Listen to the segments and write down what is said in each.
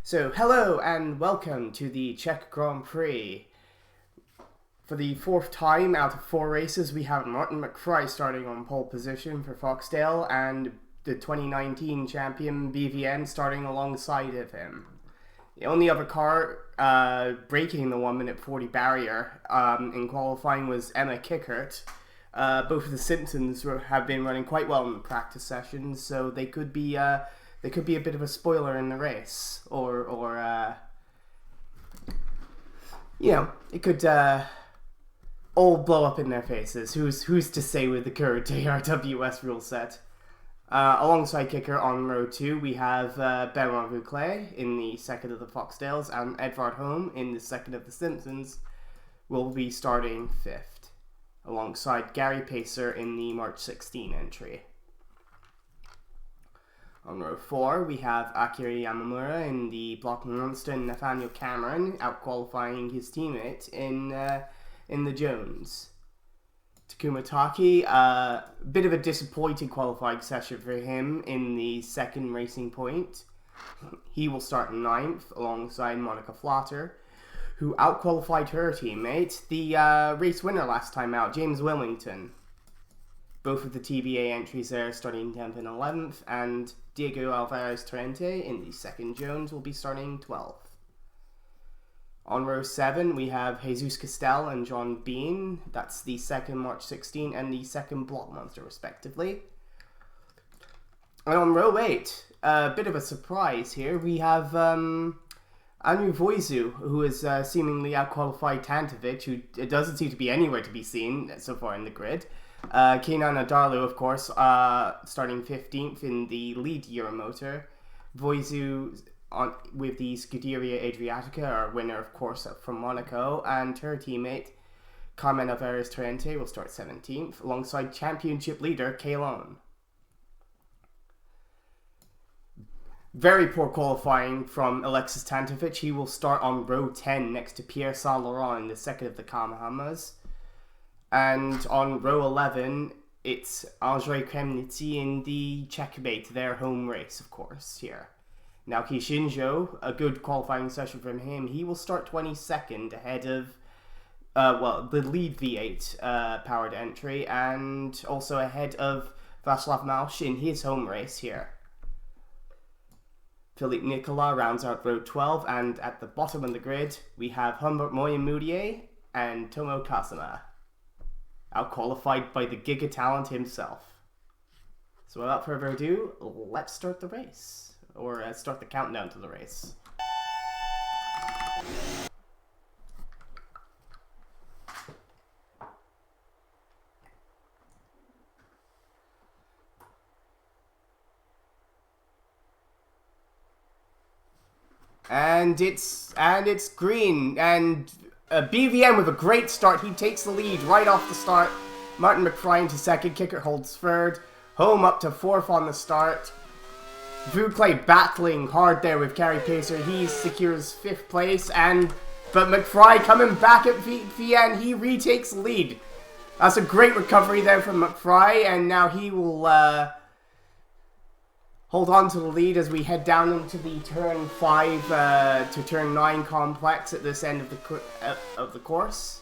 So, hello and welcome to the Czech Grand Prix. For the fourth time out of 4 races, we have Martin McFry starting on pole position for Foxdale and the 2019 champion BVN starting alongside of him. The only other car breaking the 1:40 barrier in qualifying was Emma Kickert. Both of the Simpsons have been running quite well in the practice sessions, so they could be a bit of a spoiler in the race, or it could all blow up in their faces. Who's to say with the current ARWS rule set? Alongside Kicker on row 2, we have Benoit Vuclet in the second of the Foxdales, and Edvard Holm in the second of the Simpsons will be starting 5th, alongside Gary Pacer in the March 16 entry. On row 4, we have Akira Yamamura in the Block Monster and Nathaniel Cameron out-qualifying his teammate in the Jones. Takuma Taki, a bit of a disappointing qualifying session for him in the second Racing Point. He will start 9th alongside Monica Flatter, who out-qualified her teammate, the race winner last time out, James Willington. Both of the TBA entries there starting 10th and 11th, and Diego Alvarez Torrente in the second Jones will be starting 12th. On row 7, we have Jesus Castel and John Bean. That's the second March 16 and the second Block Monster, respectively. And on row 8, a bit of a surprise here, we have Anu Voizu, who is seemingly out-qualified Tantovic, who doesn't seem to be anywhere to be seen so far in the grid. Kenan Adarlu, of course, starting 15th in the lead Euromotor. Voizu with the Scuderia Adriatica, our winner, of course, from Monaco, and her teammate, Carmen Alvarez Torrente, will start 17th, alongside championship leader, Kalon. Very poor qualifying from Alexis Tantovic. He will start on row 10 next to Pierre Saint-Laurent in the second of the Kamahamas. And on row 11, it's Andrzej Kremnitzy in the Checkmate, their home race, of course, here. Naoki Shinjo, a good qualifying session from him. He will start 22nd ahead of, the lead V8 powered entry, and also ahead of Václav Malš in his home race here. Philippe Nicolas rounds out row 12, and at the bottom of the grid, we have Humbert Moyen-Moutier and Tomo Kazama, out-qualified by the Giga Talent himself. So without further ado, let's start the race. Or start the countdown to the race. And it's green, and BVN with a great start. He takes the lead right off the start. Martin McFry into second, Kicker holds third. Home up to 4th on the start. Vuclet battling hard there with Gary Pacer. He secures 5th place, but McFry coming back at VN, he retakes the lead. That's a great recovery there from McFry, and now he will hold on to the lead as we head down into the turn 5 to turn 9 complex at this end of the course.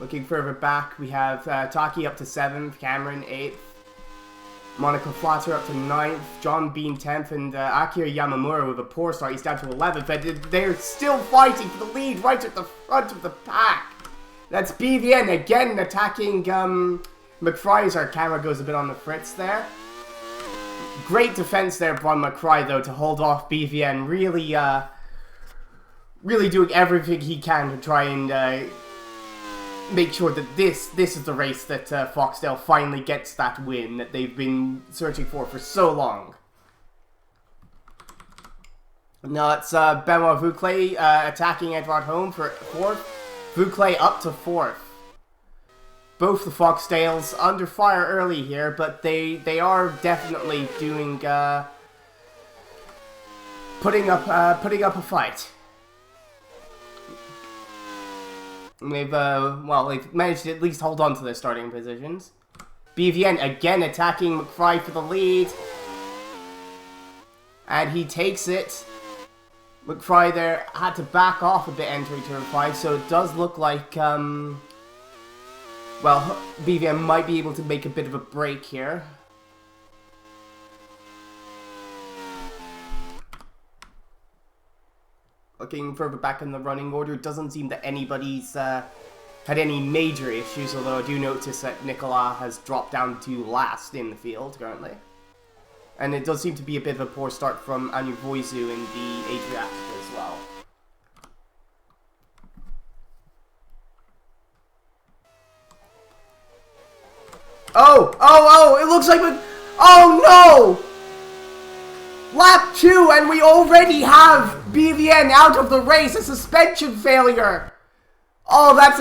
Looking further back, we have Taki up to 7th, Cameron 8th, Monica Flatter up to 9th, John Bean 10th, and Akira Yamamura with a poor start. He's down to 11th, but they're still fighting for the lead right at the front of the pack. That's BVN again attacking McFry as our camera goes a bit on the fritz there. Great defense there from McFry, though, to hold off BVN. Really doing everything he can to try and make sure that this is the race that Foxdale finally gets that win that they've been searching for so long. Now it's Benoit Vuclet attacking Edvard Holm for 4th. Vuclet up to 4th. Both the Foxdales under fire early here, but they are definitely doing putting up a fight. They've managed to at least hold on to their starting positions. BVN again attacking McFry for the lead. And he takes it. McFry there had to back off a bit entering turn 5, so it does look like, BVN might be able to make a bit of a break here. Looking further back in the running order, it doesn't seem that anybody's had any major issues, although I do notice that Nicolas has dropped down to last in the field currently. And it does seem to be a bit of a poor start from Anu Voizu in the Adriatic as well. Oh, it looks like oh no! Lap 2, and we already have BVN out of the race, a suspension failure. Oh, that's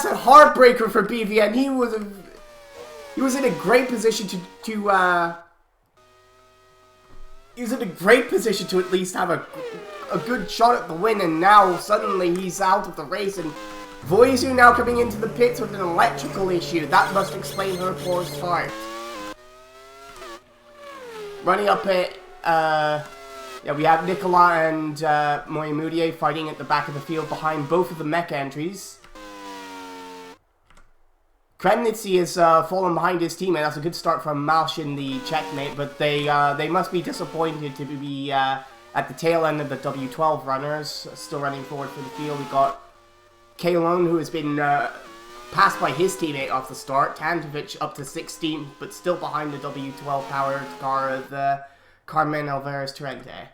a heartbreaker for BVN. He was in a great position to at least have a good shot at the win, and now suddenly he's out of the race, and Voizu now coming into the pits with an electrical issue. That must explain her poor start. Running up it, we have Nicolas and Moyamudier fighting at the back of the field behind both of the mech entries. Kremnitzy has fallen behind his teammate. That's a good start from Malsh in the checkmate, but they must be disappointed to be at the tail end of the W12 runners, still running forward for the field. We got Kalon, who has been passed by his teammate off the start. Tantovic up to 16th, but still behind the W12 powered car of Carmen Alvarez Torrente.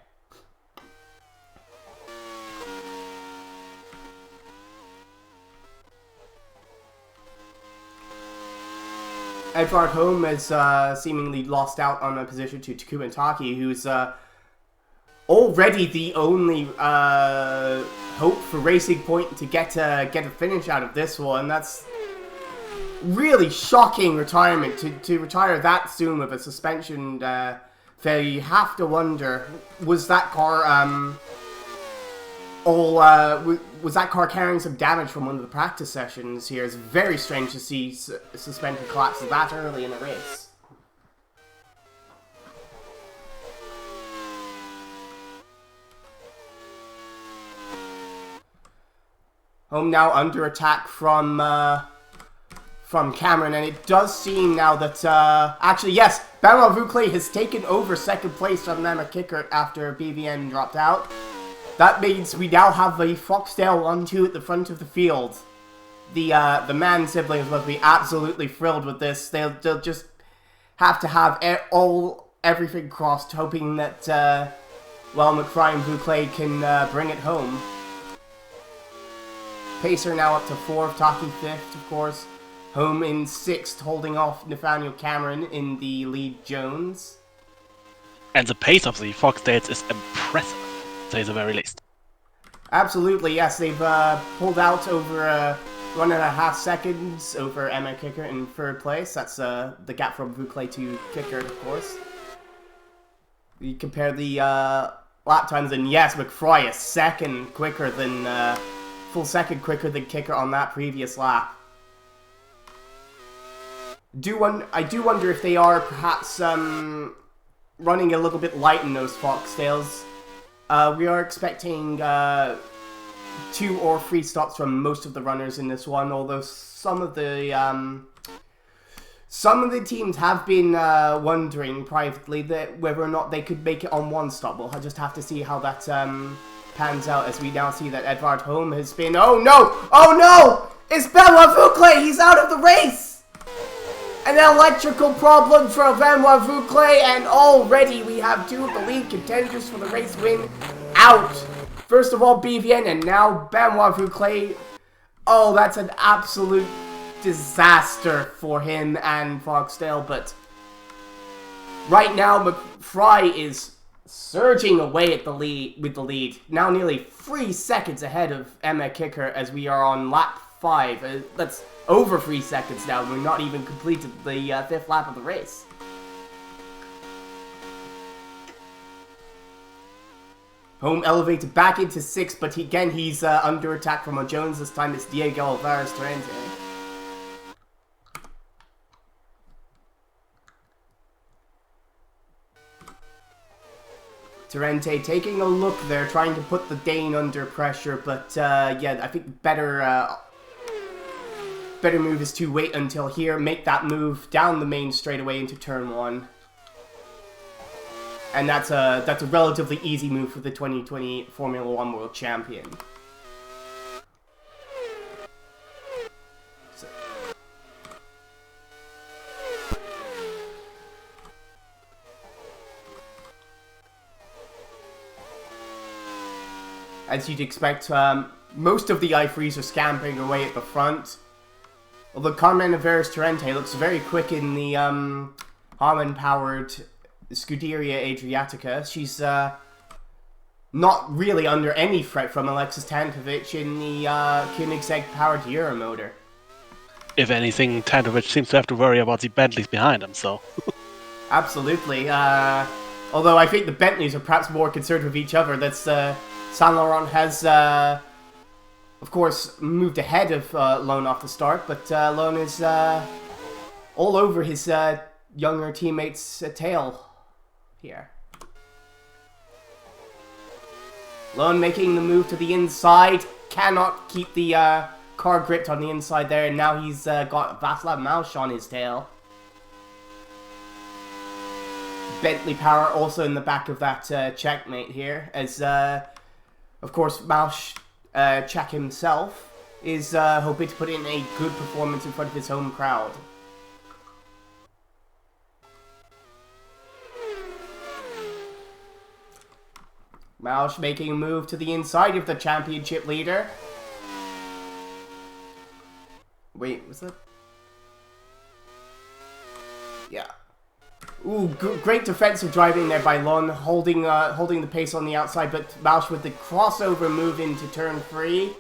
Edvard Holm has seemingly lost out on a position to Takuma Taki, who's already the only hope for Racing Point to get a finish out of this one. That's really shocking retirement to retire that soon with a suspension failure. You have to wonder, was that car was that car carrying some damage from one of the practice sessions here? It's very strange to see suspension collapse that early in a race. Home now under attack from Cameron, and it does seem now that actually yes, Benoit Vouclair has taken over second place from Emma Kickert after BVN dropped out. That means we now have the Foxtail 1-2 at the front of the field. The Mann siblings must be absolutely thrilled with this. They'll just have to have everything crossed, hoping that McFry and Vouclair can bring it home. Pacer now up to 4th, Taki 5th, of course. Home in 6th, holding off Nathaniel Cameron in the lead Jones. And the pace of the Foxtails is impressive, to say the very least. Absolutely, yes. They've pulled out over 1.5 seconds over Emma Kicker in 3rd place. That's the gap from Vouclair to Kicker, of course. We compare the lap times, and yes, McFry is full second quicker than Kicker on that previous lap. I do wonder if they are perhaps running a little bit light in those Foxtails. We are expecting 2 or 3 stops from most of the runners in this one, although some of the teams have been wondering privately that whether or not they could make it on 1 stop. We'll just have to see how that pans out, as we now see that Edvard Holm has been... Oh no! It's Benoit Vouclair! He's out of the race! An electrical problem for Benoit Vouclair, and already we have 2 of the lead contenders for the race win out. First of all, BVN, and now Benoit Vouclair. Oh, that's an absolute disaster for him and Foxtail, but right now McFry is surging away at the lead, now nearly 3 seconds ahead of Emma Kicker as we are on lap 5. That's over 3 seconds now. We're not even completed the 5th lap of the race. Home elevated back into 6th, but he's under attack from a Jones. This time it's Diego ARWS Torrente. Torrente taking a look there, trying to put the Dane under pressure, but yeah, I think better move is to wait until here, make that move down the main straightaway into turn 1. And that's a relatively easy move for the 2020 Formula 1 World Champion. So. As you'd expect, most of the i3s are scampering away at the front. Although Carmen ARWS Torrente looks very quick in the Harman-powered Scuderia Adriatica. She's not really under any threat from Alexis Tankovic in the Koenigsegg-powered Euromotor. If anything, Tankovic seems to have to worry about the Bentleys behind him, so... Absolutely. Although I think the Bentleys are perhaps more concerned with each other. That's Saint Laurent has, of course, moved ahead of Lone off the start, but Lone is all over his younger teammate's tail here. Lone making the move to the inside, cannot keep the car gripped on the inside there, and now he's got Václav Mausch on his tail. Bentley Power also in the back of that checkmate here, as of course Mausch, Czech himself, is hoping to put in a good performance in front of his home crowd. Mausch making a move to the inside of the championship leader. Wait, was that? Yeah. Ooh, great defensive driving there by Lon, holding the pace on the outside, but Mausch with the crossover move into turn 3.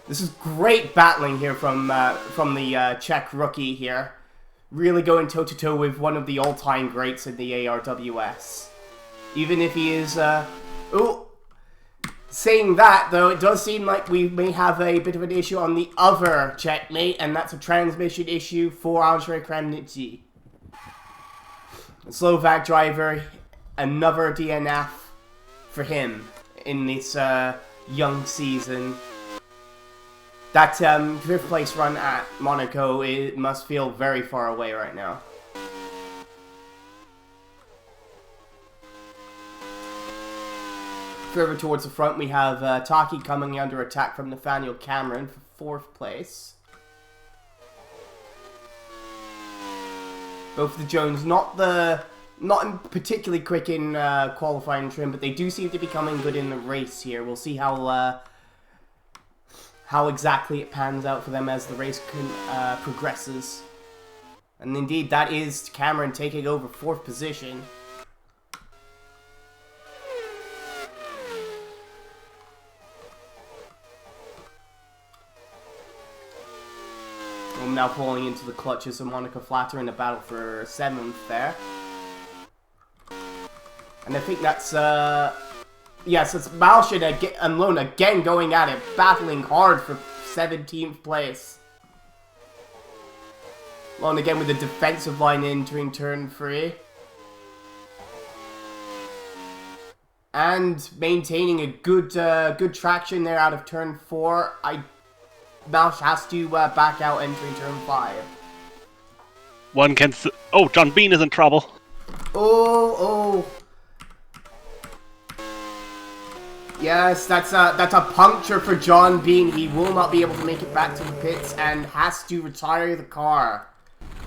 This is great battling here from the Czech rookie here. Really going toe-to-toe with one of the all-time greats in the ARWS. Even if he is, ooh, saying that, though, it does seem like we may have a bit of an issue on the other checkmate, and that's a transmission issue for Andrzej Kramnici. Slovak driver, another DNF for him in this young season. That 5th place run at Monaco, it must feel very far away right now. Further towards the front, we have Taki coming under attack from Nathaniel Cameron for 4th place. Both the Jones, not particularly quick in qualifying trim, but they do seem to be coming good in the race here. We'll see how exactly it pans out for them as the race progresses. And indeed, that is Cameron taking over 4th position. Now falling into the clutches of Monica Flatter in a battle for 7th there. And I think that's, yes, it's Mausch and Lone again going at it, battling hard for 17th place. Lone again with the defensive line entering turn 3. And maintaining a good traction there out of turn 4. Mausch has to back out entering turn 5. One can... Oh, John Bean is in trouble. Oh. Yes, that's a puncture for John Bean. He will not be able to make it back to the pits and has to retire the car.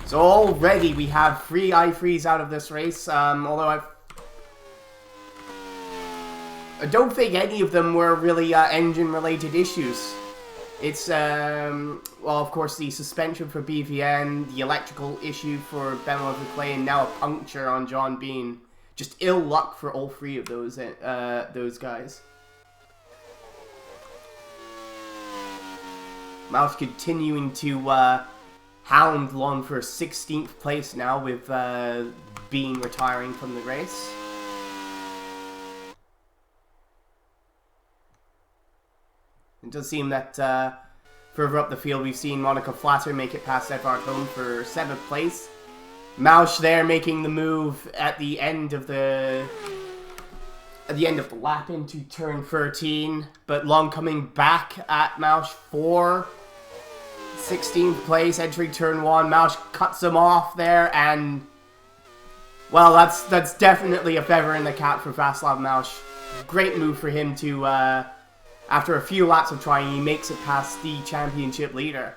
So already we have 3 i3s out of this race, although I don't think any of them were really engine-related issues. It's, well, of course, the suspension for BVN, the electrical issue for Benoit Vuclet, and now a puncture on John Bean. Just ill luck for all 3 of those guys. Mausch continuing to hound Lon for 16th place now, with Bean retiring from the race. It does seem that further up the field we've seen Monica Flatter make it past Edvard Home for 7th place. Mausch there making the move at the end of the lap into turn 13, but Long coming back at Mausch for 16th place, entering turn 1. Mausch cuts him off there, and well, that's definitely a feather in the cap for Václav Mausch. Great move for him to, after a few laps of trying, he makes it past the championship leader.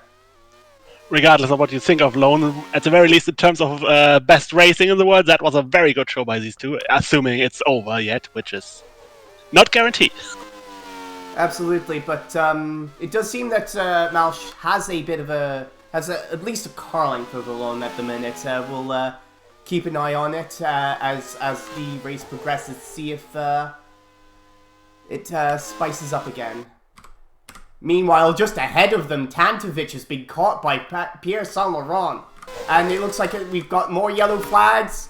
Regardless of what you think of Lone, at the very least in terms of best racing in the world, that was a very good show by these two, assuming it's over yet, which is not guaranteed. Absolutely, but it does seem that Mausch has at least a car length over Lone at the minute. We'll keep an eye on it as the race progresses, see if it spices up again. Meanwhile, just ahead of them, Tantovic has been caught by Pierre Saint-Laurent. And it looks like we've got more yellow flags.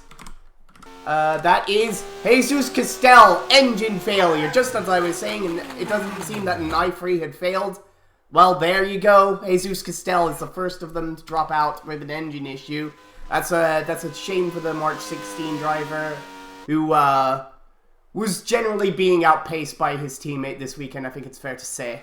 That is Jesus Castel, engine failure. Just as I was saying, and it doesn't seem that an i3 had failed. Well, there you go. Jesus Castel is the first of them to drop out with an engine issue. That's a shame for the March 16 driver, who was generally being outpaced by his teammate this weekend, I think it's fair to say.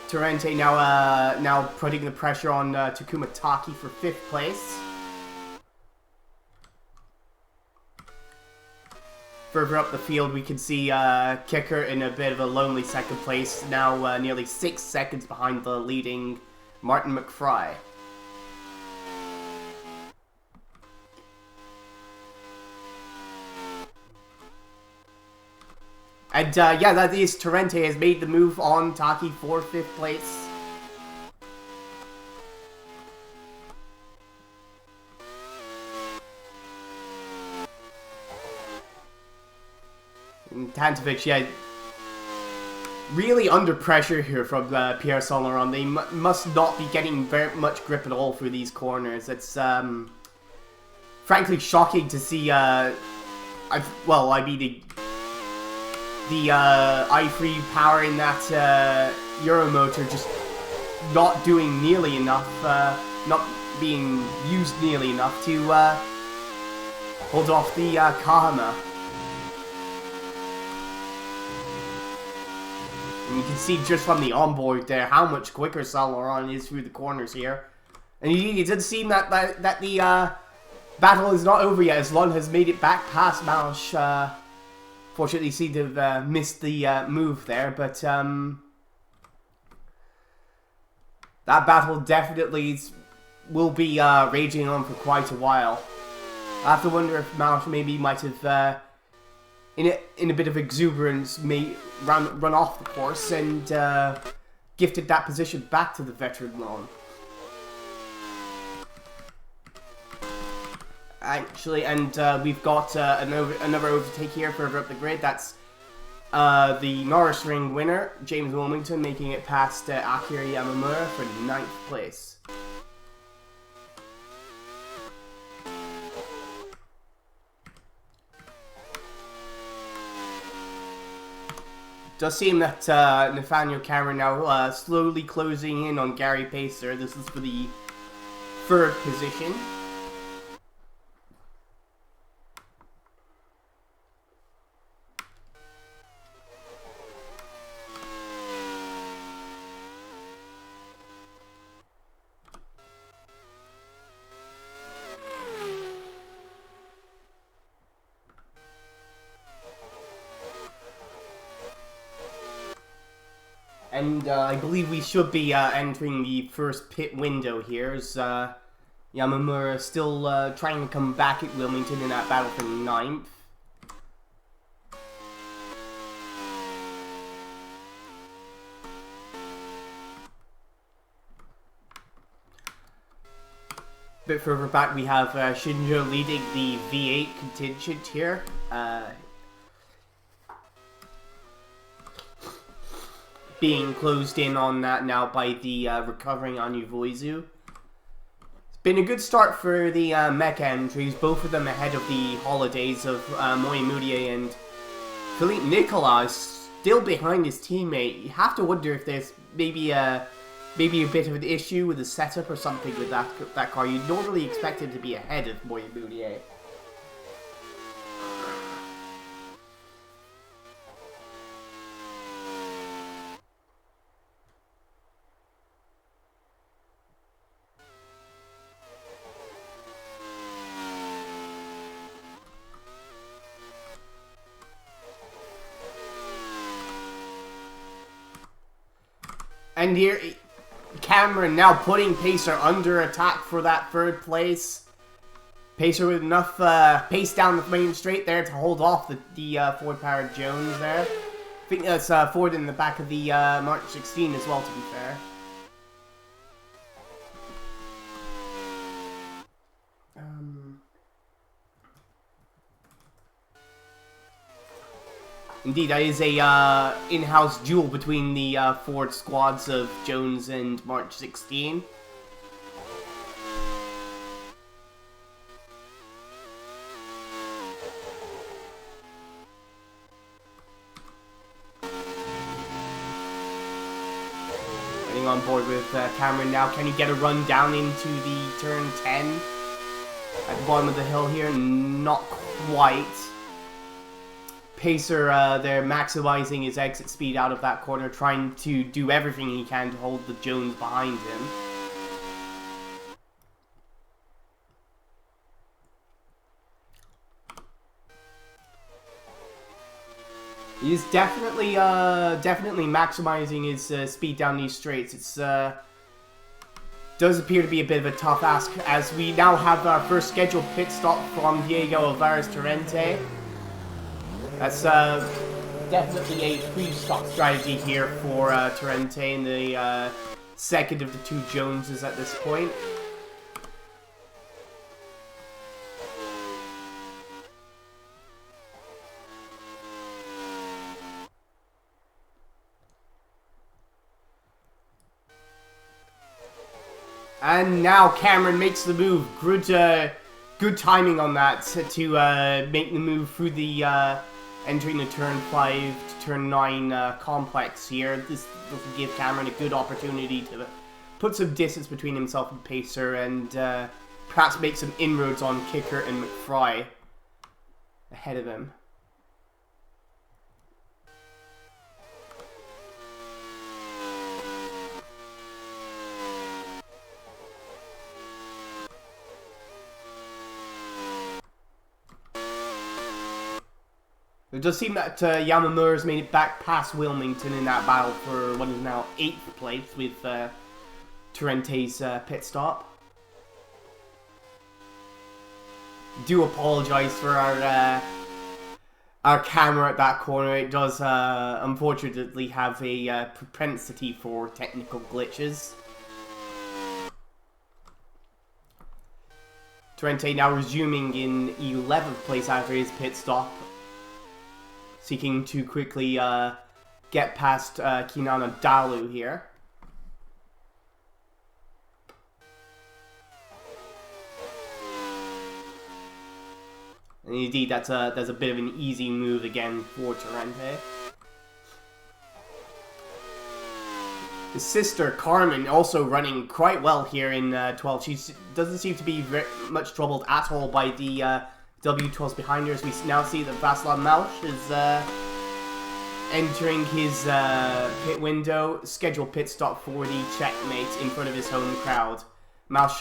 Torrente now putting the pressure on Takuma Taki for 5th place. Further up the field, we can see Kicker in a bit of a lonely 2nd place, now nearly 6 seconds behind the leading Martin McFry. And yeah, that is Torrente has made the move on Taki for 5th place. And Tantovic, yeah, really under pressure here from Pierre Saint-Laurent. They must not be getting very much grip at all through these corners. It's frankly shocking to see. The i3 power in that Euromotor just not doing nearly enough, not being used nearly enough to hold off the Kahama. And you can see just from the onboard there how much quicker Saint-Laurent is through the corners here. And it did seem that the battle is not over yet, as Lund has made it back past Mausch. Fortunately, seemed to have missed the move there, but that battle definitely will be raging on for quite a while. I have to wonder if Mausch maybe might have, in a bit of exuberance, may run off the course and gifted that position back to the veteran Lund. Actually, and we've got another overtake here further up the grid. That's the Norris Ring winner, James Wilmington, making it past Akira Yamamura for 9th place. Does seem that Nathaniel Cameron now slowly closing in on Gary Pacer. This is for the 3rd position. And I believe we should be entering the first pit window here, as Yamamura still trying to come back at Wilmington in that battle for 9th. A bit further back we have Shinjo leading the V8 contingent here. Being closed in on that now by the recovering Anu Voizu. It's Been a good start for the mecha entries, both of them ahead of the holidays of Moya Moutier and Philippe Nicolas still behind his teammate. You have to wonder if there's maybe a bit of an issue with the setup or something with that car. You'd normally expect him to be ahead of Moya Moutier. And here, Cameron now putting Pacer under attack for that third place. Pacer with enough pace down the main straight there to hold off the Ford-powered Jones there. I think that's Ford in the back of the March 16 as well, to be fair. Indeed, that is a in-house duel between the Ford squads of Jones and March 16. Getting on board with Cameron now. Can he get a run down into the turn 10? At the bottom of the hill here? Not quite. Pacer there maximizing his exit speed out of that corner, trying to do everything he can to hold the Jones behind him. He's definitely maximizing his speed down these straights. It's does appear to be a bit of a tough ask, as we now have our first scheduled pit stop from Diego Alvarez Torrente. That's definitely a pre-stop strategy here for Torrente in the second of the two Joneses at this point. And now Cameron makes the move. Good timing on that to make the move through the entering the turn 5 to turn 9 complex here. This will give Cameron a good opportunity to put some distance between himself and Pacer, and perhaps make some inroads on Kicker and McFry ahead of him. It does seem that Yamamura's made it back past Wilmington in that battle for what is now 8th place with Torrente's pit stop. Do apologize for our camera at that corner. It does unfortunately have a propensity for technical glitches. Torrente now resuming in 11th place after his pit stop, seeking to quickly get past Kinana Dalu here. And indeed, that's a bit of an easy move again for Torrente. His sister Carmen also running quite well here in 12. She doesn't seem to be very much troubled at all by the W12s behind her, as we now see that Václav Mausch is entering his pit window. Scheduled pit stop for the checkmate in front of his home crowd. Mausch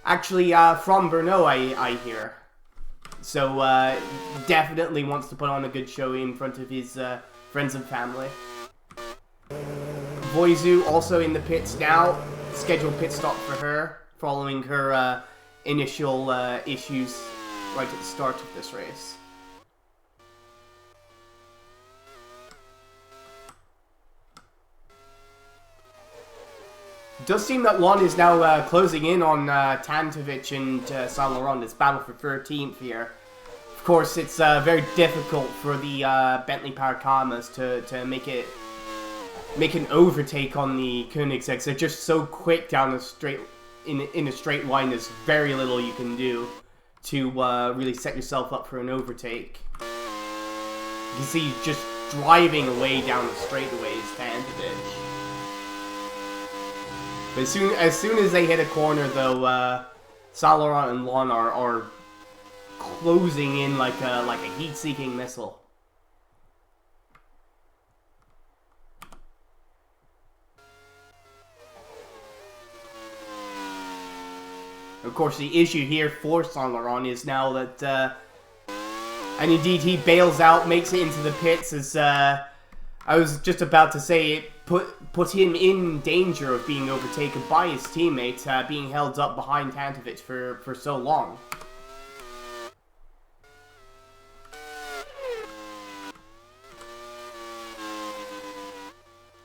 actually from Brno, I hear. So definitely wants to put on a good show in front of his friends and family. Voizu also in the pits now. Scheduled pit stop for her, following her initial issues right at the start of this race. It does seem that one is now closing in on Tantovic and Saint Laurent. This battle for 13th here. Of course, it's very difficult for the Bentley Power Kamas to make an overtake on the Koenigseggs. They're just so quick down the straight in a straight line, there's very little you can do to really set yourself up for an overtake. You can see just driving away down the straightaways to Antovich. But as soon as they hit a corner, though, Saint Laurent and Lon are closing in like a heat-seeking missile. Of course, the issue here for Saint Laurent is now that, and indeed he bails out, makes it into the pits, as I was just about to say, it put him in danger of being overtaken by his teammate, being held up behind Antovich for so long.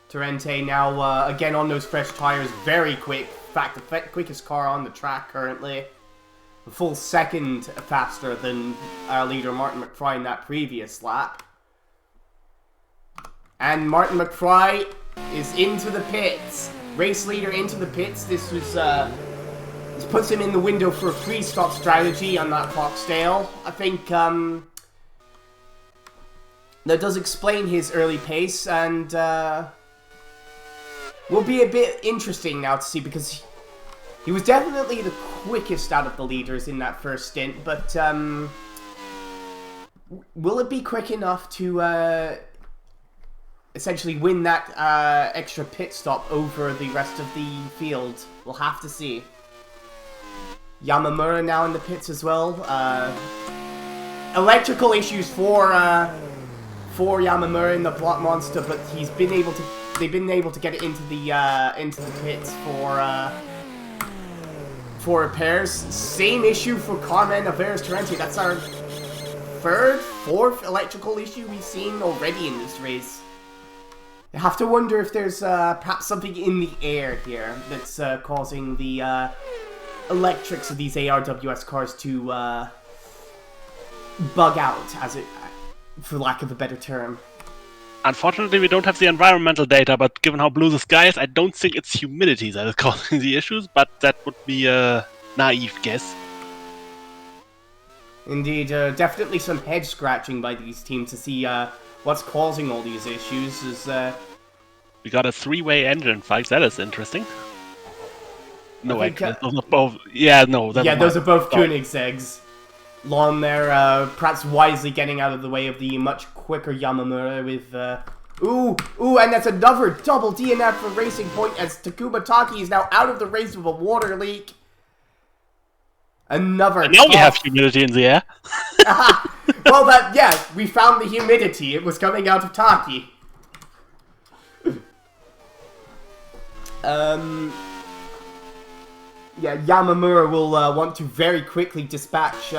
Torrente now, again on those fresh tires, very quick. In fact, the quickest car on the track currently. A full second faster than our leader Martin McFry in that previous lap. And Martin McFry is into the pits. Race leader into the pits. This puts him in the window for a pre-stop strategy on that Foxdale. I think that does explain his early pace, and will be a bit interesting now to see, because he was definitely the quickest out of the leaders in that first stint, but will it be quick enough to essentially win that extra pit stop over the rest of the field? We'll have to see. Yamamura now in the pits as well. Electrical issues for Yamamura in the Block Monster, but he's been able to. They've been able to get it into the pits for repairs. Same issue for Carmen Averes Torrente. That's our fourth electrical issue we've seen already in this race. I have to wonder if there's perhaps something in the air here that's causing the electrics of these ARWS cars to bug out, for lack of a better term. Unfortunately, we don't have the environmental data, but given how blue the sky is, I don't think it's humidity that is causing the issues, but that would be a naive guess. Indeed, definitely some head scratching by these teams to see what's causing all these issues. We got a three-way engine fight. That is interesting. No, actually, those are both. Yeah, no. Those are both Koenigsegg's. Lon there, perhaps wisely getting out of the way of the much quicker Yamamura with, and that's another double DNF for Racing Point as Takuma Taki is now out of the race with a water leak. Another. And now we have humidity in the air. Well, we found the humidity. It was coming out of Taki. Yeah, Yamamura will want to very quickly dispatch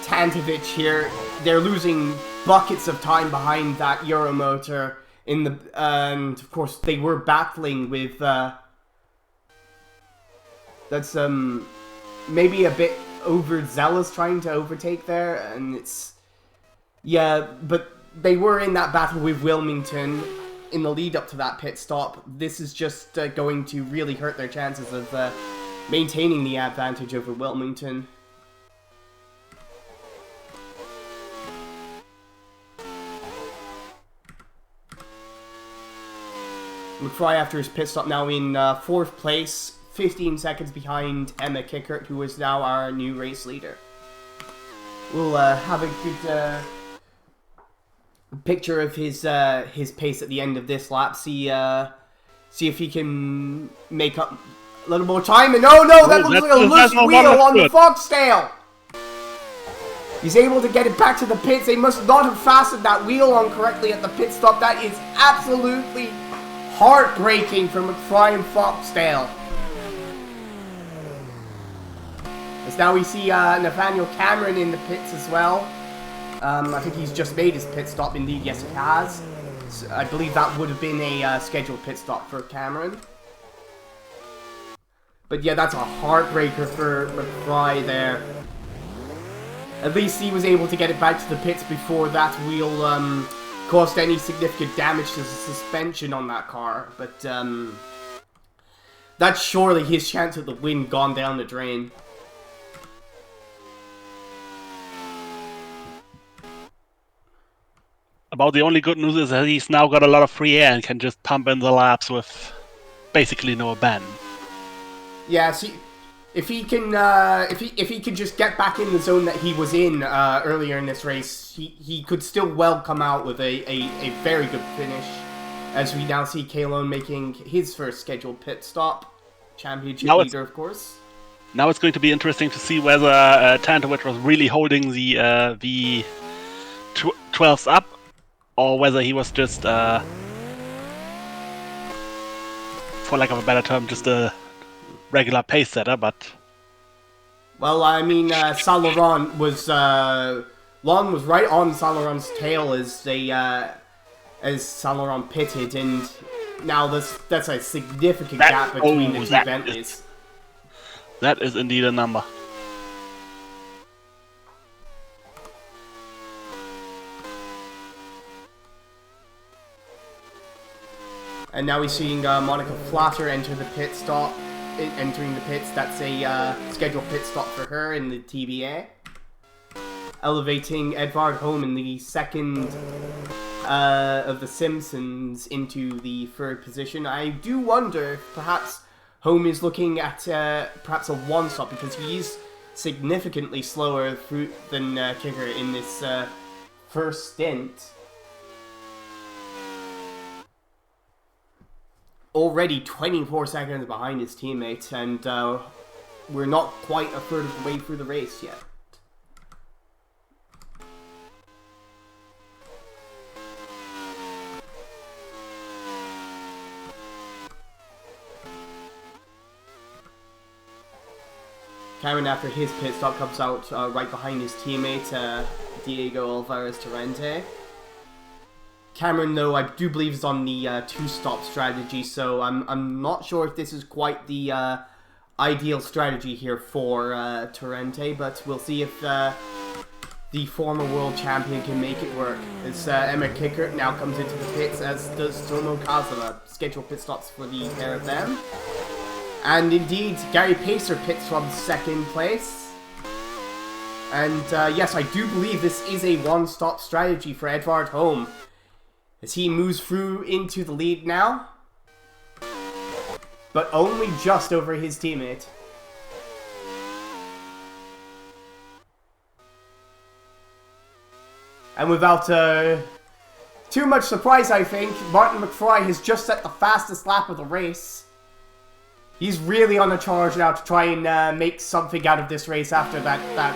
Tantovich here. They're losing buckets of time behind that Euromotor and of course they were battling with that's maybe a bit overzealous trying to overtake there, and but they were in that battle with Wilmington in the lead up to that pit stop. This is just going to really hurt their chances of maintaining the advantage over Wilmington. McFry, after his pit stop, now in 4th place, 15 seconds behind Emma Kickert, who is now our new race leader. We'll have a good picture of his pace at the end of this lap. See if he can make up a little more time. And that looks like a loose wheel on the Foxtail. He's able to get it back to the pits. They must not have fastened that wheel on correctly at the pit stop. That is absolutely heartbreaking for McFry and Foxtail. As now we see Nathaniel Cameron in the pits as well. I think he's just made his pit stop. Indeed, yes, he has. So I believe that would have been a scheduled pit stop for Cameron. But yeah, that's a heartbreaker for McFry there. At least he was able to get it back to the pits before that wheel caused any significant damage to the suspension on that car. But That's surely his chance at the win gone down the drain. About the only good news is that he's now got a lot of free air and can just pump in the laps with basically no ban. Yeah, see, if he can just get back in the zone that he was in earlier in this race, he could still well come out with a very good finish. As we now see Kalon making his first scheduled pit stop, championship leader, of course. Now it's going to be interesting to see whether Tantowicz was really holding the V12s up, or whether he was just, for lack of a better term, just a regular pace setter. But well, I mean, Saint-Laurent was Lon was right on Saint-Laurent's tail as Saint-Laurent pitted, and now that's a significant gap between the two Bentleys. That is indeed a number. And now we're seeing Monica Flatter enter the pit stop, entering the pits. That's a scheduled pit stop for her in the TBA. Elevating Edvard Holm in the second of the Simpsons into the third position. I do wonder if perhaps Holm is looking at perhaps a one-stop, because he's significantly slower than Kicker in this first stint. Already 24 seconds behind his teammate, and we're not quite a third of the way through the race yet. Cameron, after his pit stop, comes out right behind his teammate, Diego Alvarez Torrente. Cameron, though, I do believe is on the two-stop strategy, so I'm not sure if this is quite the ideal strategy here for Torrente, but we'll see if the former world champion can make it work. As Emma Kickert now comes into the pits, as does Tomo Kazuma. Scheduled pit stops for the pair of them. And indeed, Gary Pacer pits from second place. And yes, I do believe this is a one-stop strategy for Edvard Holm, as he moves through into the lead now, but only just over his teammate. And without too much surprise, I think, Martin McFry has just set the fastest lap of the race. He's really on the charge now to try and make something out of this race after that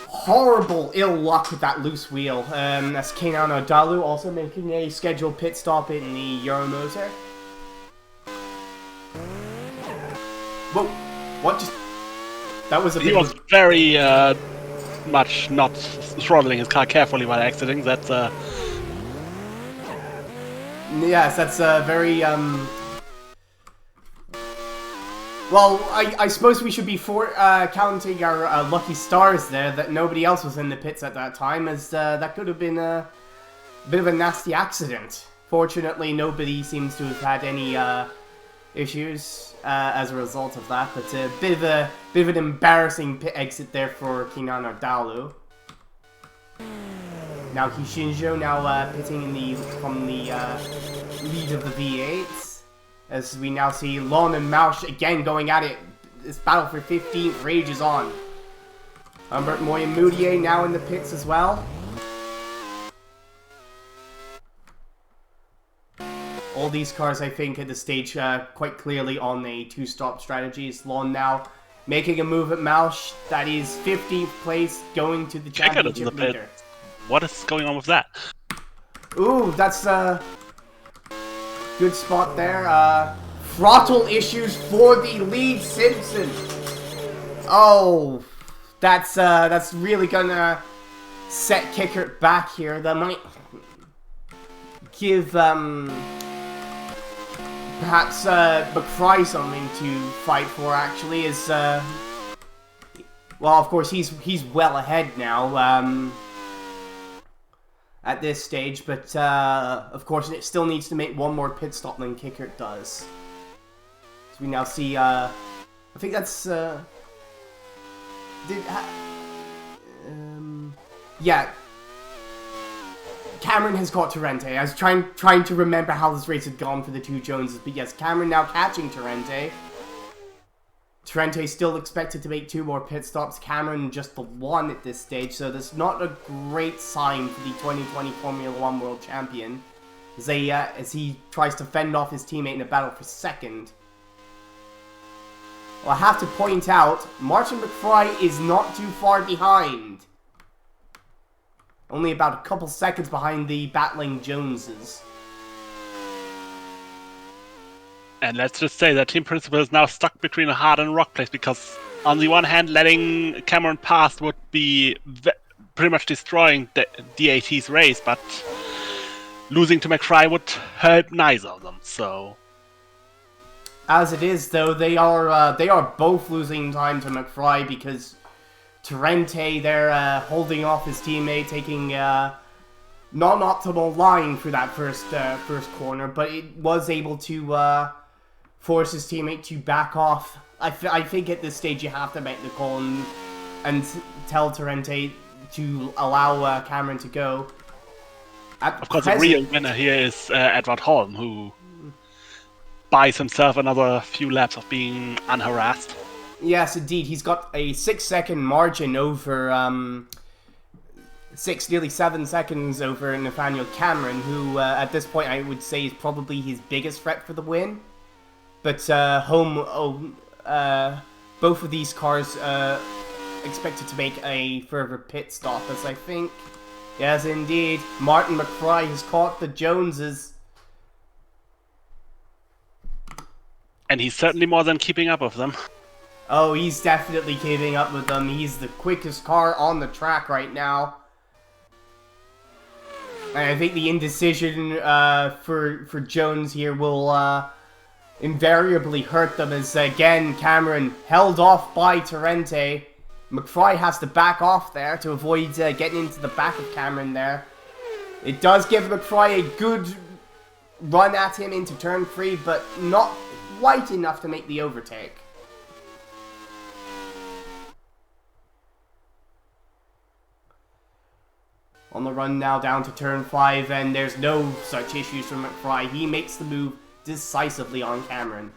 horrible ill luck with that loose wheel. That's Kenan Odalu also making a scheduled pit stop in the Euromotor. Whoa, what just... That was a bit... He was very much not throttling his car carefully while exiting. That's... Yes, that's very... Well, I suppose we should be counting our lucky stars there that nobody else was in the pits at that time, as that could have been a bit of a nasty accident. Fortunately, nobody seems to have had any issues as a result of that, but a bit of an embarrassing pit exit there for Kenan Ardalu. Now Kishinjo now pitting from the lead of the V8s. As we now see Lon and Mausch again going at it. This battle for 15th rages on. Humbert Moya-Moutier now in the pits as well. All these cars, I think, at this stage quite clearly on a two-stop strategy. It's Lon now making a move at Mausch. That is 15th place, going to the championship leader. What is going on with that? Ooh, that's good spot there. Throttle issues for the lead Simpson. Oh, that's really gonna set Kicker back here. That might give perhaps McFry something to fight for. Actually, is well, of course he's well ahead now. At this stage, but of course it still needs to make one more pit stop than Kickert does. we now see, I think that's, yeah. Cameron has caught Torrente. I was trying to remember how this race had gone for the two Joneses, but yes, Cameron now catching Torrente. Torrente still expected to make 2 more pit stops. Cameron just the 1 at this stage, so that's not a great sign for the 2020 Formula 1 World Champion as he tries to fend off his teammate in a battle for second. Well, I have to point out, Martin McFly is not too far behind. Only about a couple seconds behind the battling Joneses. And let's just say that Team Principal is now stuck between a hard and rock place, because on the one hand, letting Cameron pass would be pretty much destroying the DAT's race, but losing to McFry would hurt neither of them, so... As it is, though, they are both losing time to McFry because Torrente, they're holding off his teammate, taking non-optimal line through that first corner, but it was able to force his teammate to back off. I think at this stage you have to make the call and tell Torrente to allow Cameron to go. Of course, the real winner here is Edward Holm, who buys himself another few laps of being unharassed. Yes, indeed. He's got a 6-second margin over, nearly 7 seconds over Nathaniel Cameron, who at this point I would say is probably his biggest threat for the win. But both of these cars expected to make a further pit stop, as I think. Yes, indeed. Martin McFly has caught the Joneses. And he's certainly more than keeping up with them. Oh, he's definitely keeping up with them. He's the quickest car on the track right now. And I think the indecision for Jones here will invariably hurt them, as again Cameron held off by Torrente. McFly has to back off there to avoid getting into the back of Cameron there. It does give McFly a good run at him into turn 3, but not quite enough to make the overtake. On the run now down to turn 5, and there's no such issues for McFly. He makes the move decisively on Cameron.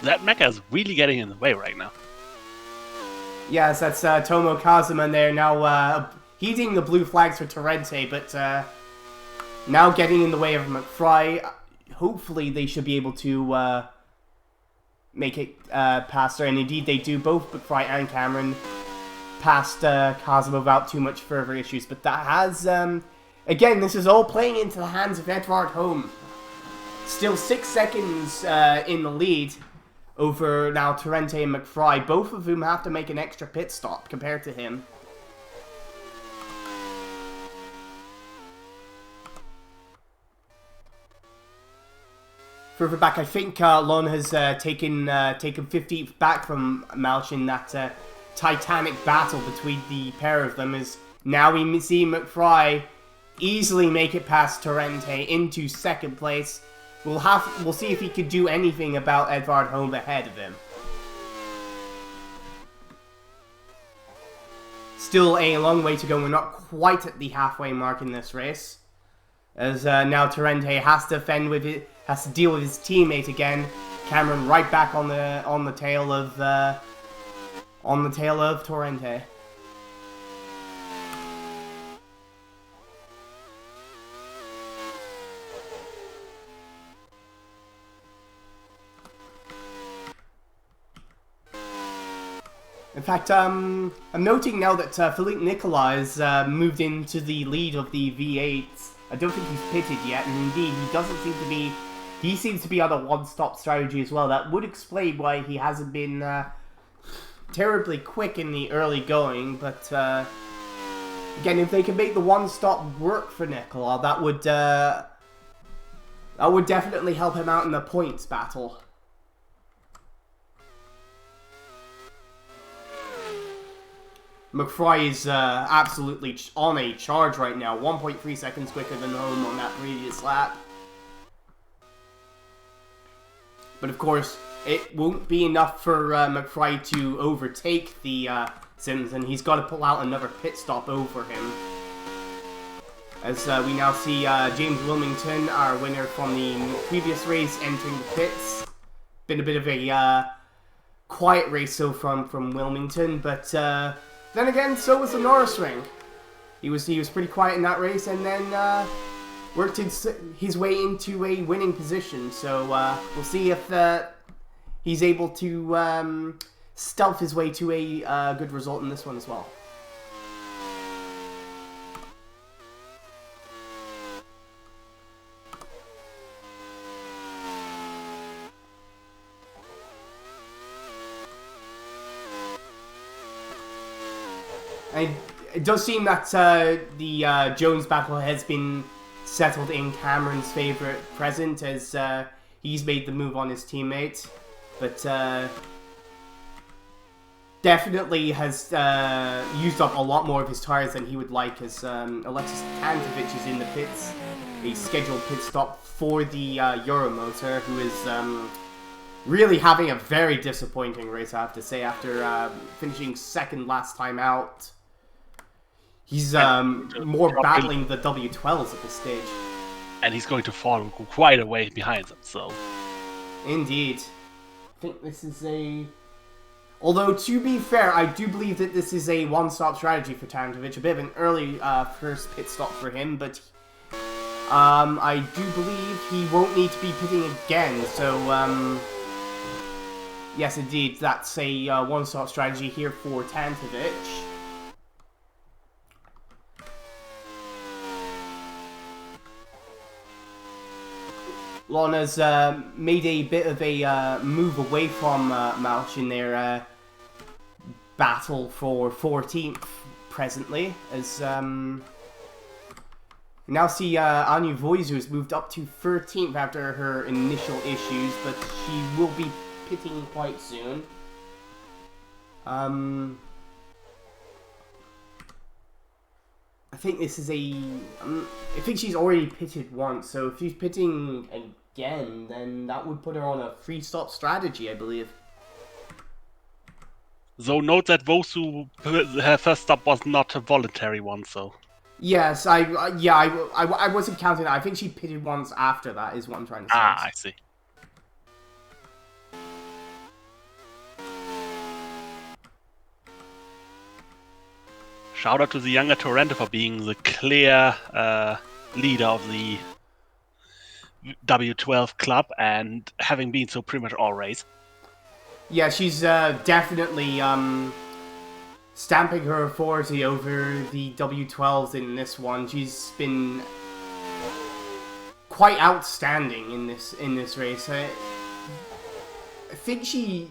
That mecha is really getting in the way right now. Yes, that's Tomo Kazuma there now heeding the blue flags for Torrente, but now getting in the way of McFly. Hopefully they should be able to make it past her, and indeed they do. Both McFly and Cameron past Kazuma without too much further issues, but that has, again, this is all playing into the hands of Edvard Holm. Still 6 seconds in the lead over now Torrente and McFly, both of whom have to make an extra pit stop compared to him. Further back, I think Lon has taken 15th back from Malch in that titanic battle between the pair of them, as now we see McFly easily make it past Torrente into second place. We'll see if he could do anything about Edvard Holm ahead of him. Still a long way to go. We're not quite at the halfway mark in this race, as now Torrente has to deal with his teammate again. Cameron right back on the tail of Torrente. In fact, I'm noting now that Philippe Nicola has moved into the lead of the V8s. I don't think he's pitted yet, and indeed, he seems to be on a one-stop strategy as well. That would explain why he hasn't been terribly quick in the early going, but again, if they can make the one-stop work for Nicola, that would definitely help him out in the points battle. McFry is absolutely on a charge right now. 1.3 seconds quicker than Holm on that previous lap. But of course, it won't be enough for McFry to overtake the Sims, and he's got to pull out another pit stop over him. As we now see James Wilmington, our winner from the previous race, entering the pits. Been a bit of a quiet race so from Wilmington, but then again, so was the Norris ring. He was pretty quiet in that race, and then worked his way into a winning position. So we'll see if he's able to stealth his way to a good result in this one as well. It does seem that the Jones battle has been settled in Cameron's favor at present, as he's made the move on his teammate, but definitely has used up a lot more of his tires than he would like, as Alexis Tantovic is in the pits, a scheduled pit stop for the Euromotor, who is really having a very disappointing race, I have to say, after finishing second last time out. He's more battling the W12s at this stage. And he's going to fall quite a way behind them, so... Indeed. I think this is a... Although, to be fair, I do believe that this is a one-stop strategy for Tantovic. A bit of an early first pit stop for him, but... I do believe he won't need to be pitting again, so... yes, indeed, that's a one-stop strategy here for Tantovic. Lana's made a bit of a move away from Malch in their battle for 14th presently, as now see Anu Voizu has moved up to 13th after her initial issues, but she will be pitting quite soon. I think this is I think she's already pitted once, so if she's pitting again, then that would put her on a free-stop strategy, I believe. So note that Vosu, her first stop was not a voluntary one, so... Yes, I wasn't counting that. I think she pitted once after that, is what I'm trying to say. Ah, I see. Shout out to the younger Torrente for being the clear leader of the W12 club and having been so pretty much all race. Yeah, she's definitely stamping her authority over the W12s in this one. She's been quite outstanding in this race. I think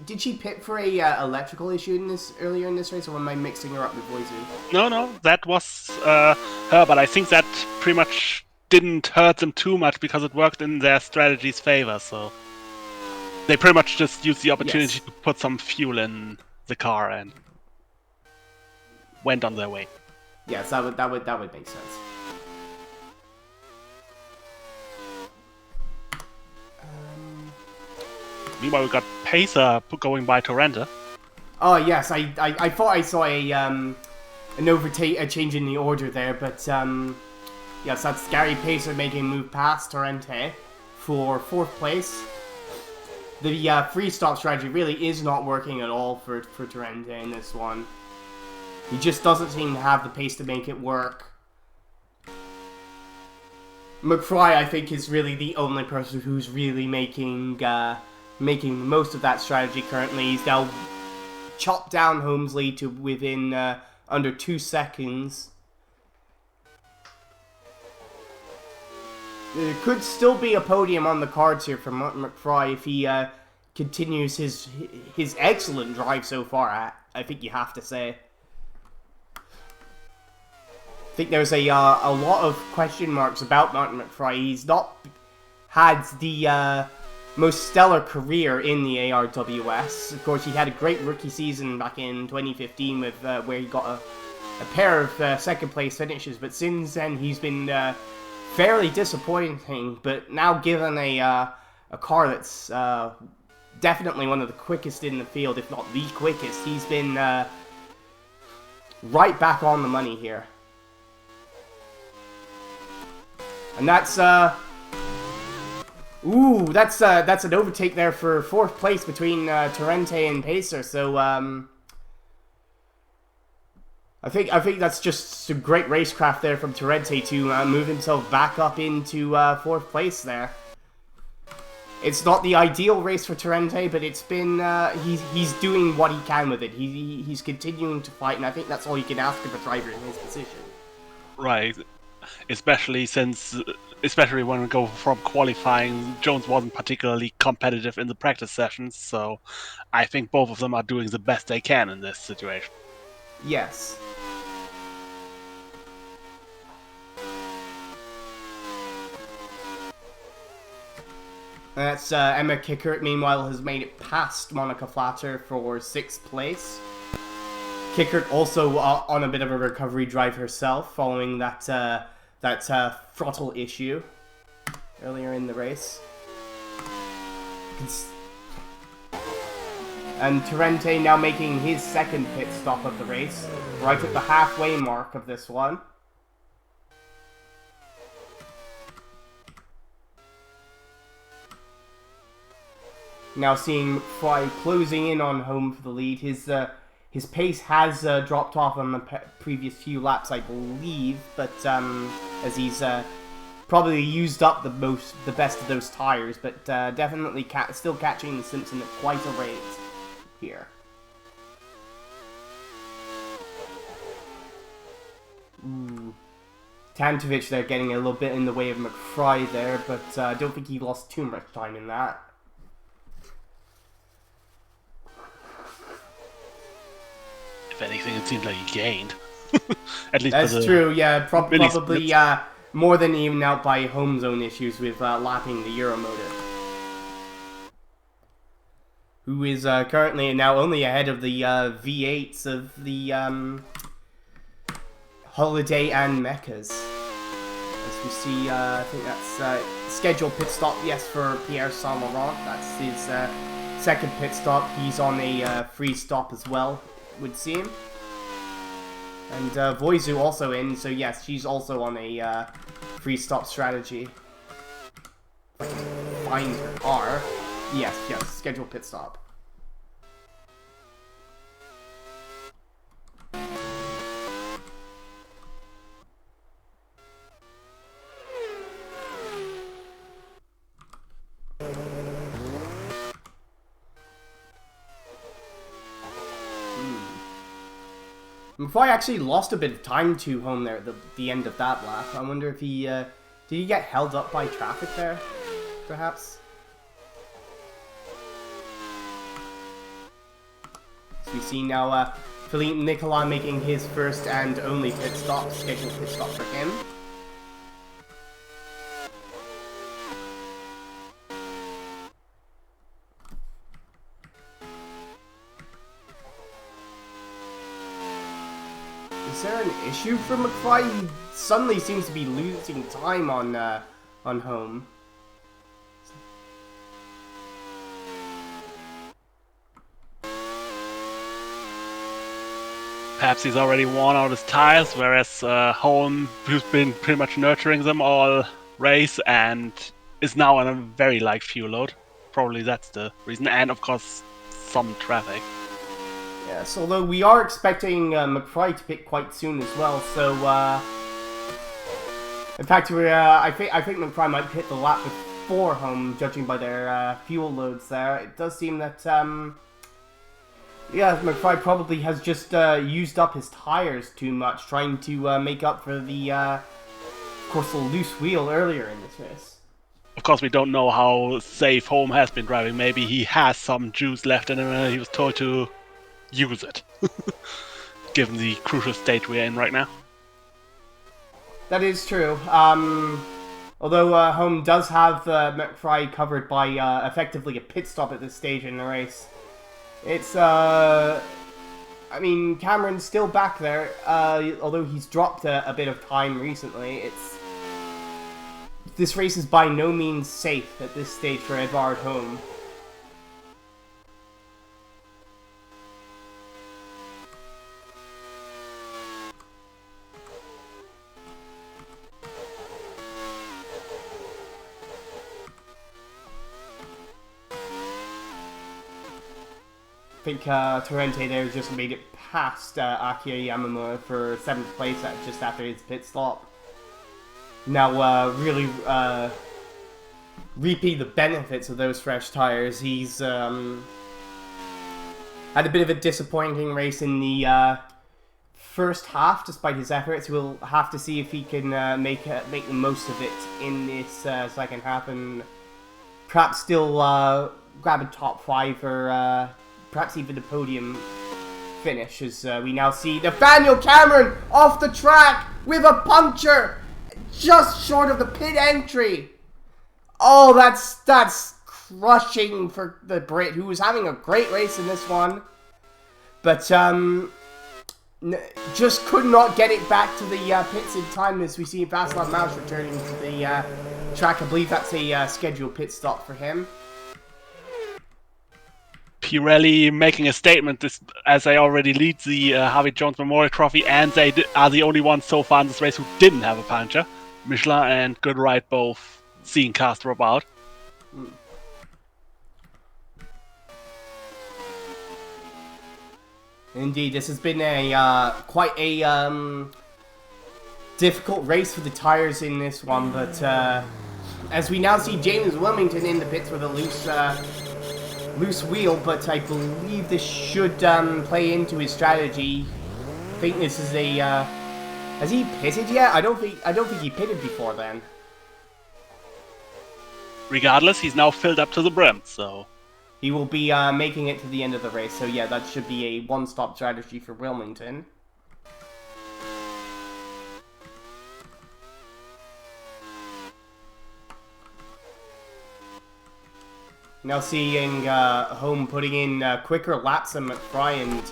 did she pit for a electrical issue earlier in this race, or am I mixing her up with Voizu? No, that was her, but I think that pretty much didn't hurt them too much because it worked in their strategy's favor, so they pretty much just used the opportunity to put some fuel in the car and went on their way. Yes, that would make sense. Meanwhile, we got Pacer going by Torrente. Oh yes, I thought I saw an overtake, a change in the order there, but yes, that's Gary Pacer making a move past Torrente for 4th place. The free stop strategy really is not working at all for Torrente in this one. He just doesn't seem to have the pace to make it work. McFry, I think, is really the only person who's really making most of that strategy currently. He's now chopped down Holmesley to within under 2 seconds. There could still be a podium on the cards here for McFry if he continues his excellent drive so far, I think you have to say. I think there's a lot of question marks about Martin McFry. He's not had the most stellar career in the ARWS. Of course, he had a great rookie season back in 2015 with where he got a pair of second place finishes, but since then he's been fairly disappointing. But now given a a car that's definitely one of the quickest in the field, if not the quickest. He's been right back on the money here. And that's ooh, that's an overtake there for 4th place between Torrente and Pacer. So I think that's just some great racecraft there from Torrente to move himself back up into 4th place there. It's not the ideal race for Torrente, but it's been he's doing what he can with it. He's continuing to fight, and I think that's all you can ask of a driver in his position. Right, especially when we go from qualifying, Jones wasn't particularly competitive in the practice sessions, so I think both of them are doing the best they can in this situation. Yes. That's Emma Kickert, meanwhile, has made it past Monica Flatter for 6th place. Kickert also on a bit of a recovery drive herself, following that throttle issue earlier in the race. And Torrente now making his 2nd pit stop of the race, right at the halfway mark of this one. Now seeing Fry closing in on home for the lead. His pace has dropped off on the previous few laps, I believe, but as he's probably used up the best of those tires, but definitely still catching the Simpson at quite a rate here. Ooh. Tantovic there getting a little bit in the way of McFry there, but I don't think he lost too much time in that. If anything, it seems like he gained. At least that's true, yeah. Probably more than even out by home zone issues with lapping the Euromotor. Who is currently now only ahead of the V8s of the Holiday and Mechas. As we see, I think that's scheduled pit stop, yes, for Pierre Saint-Laurent. That's his 2nd pit stop. He's on a free stop as well, would seem. And Voizu also in, so yes, she's also on a free stop strategy. Find her car. Yes, scheduled pit stop. McFly actually lost a bit of time to home there at the end of that lap. I wonder if he did he get held up by traffic there, perhaps? So we see now Philippe Nicolas making his 1st and only pit stop, scheduled pit stop for him. Is there an issue for McFly? He suddenly seems to be losing time on home. Perhaps he's already worn out his tires, whereas Holm, who's been pretty much nurturing them all race and is now on a very light fuel load. Probably that's the reason, and of course some traffic. Yes, although we are expecting McFly to pit quite soon as well, so in fact I think McFly might hit the lap before home, judging by their fuel loads there. It does seem that yeah, McFly probably has just used up his tires too much, trying to make up for the of course the loose wheel earlier in this race. Of course, we don't know how safe Holm has been driving. Maybe he has some juice left in him and he was told to use it, given the crucial state we're in right now. That is true. Although Holm does have McFry covered by effectively a pit stop at this stage in the race. It's, I mean, Cameron's still back there, although he's dropped a bit of time recently. this race is by no means safe at this stage for Edvard Holm. I think Torrente there just made it past Akira Yamamura for 7th place just after his pit stop. Now really reaping the benefits of those fresh tires. He's had a bit of a disappointing race in the first half, despite his efforts. We'll have to see if he can make the most of it in this second half and perhaps still grab a top 5 or perhaps even the podium finish, as we now see Nathaniel Cameron off the track with a puncture just short of the pit entry. Oh, that's crushing for the Brit, who was having a great race in this one, but just could not get it back to the pits in time, as we see Václav Mouse returning to the track. I believe that's a scheduled pit stop for him. Pirelli making a statement as they already lead the Harvey Jones Memorial Trophy, and they are the only ones so far in this race who didn't have a puncture. Michelin and Goodride both seeing cars drop out. Indeed, this has been a quite a difficult race for the tires in this one, but as we now see James Wilmington in the pits with a loose wheel, but I believe this should play into his strategy. I think this is a has he pitted yet? I don't think he pitted before then. Regardless, he's now filled up to the brim, so he will be making it to the end of the race. So yeah, that should be a one-stop strategy for Wilmington. Now seeing Holm putting in quicker laps than McFry, and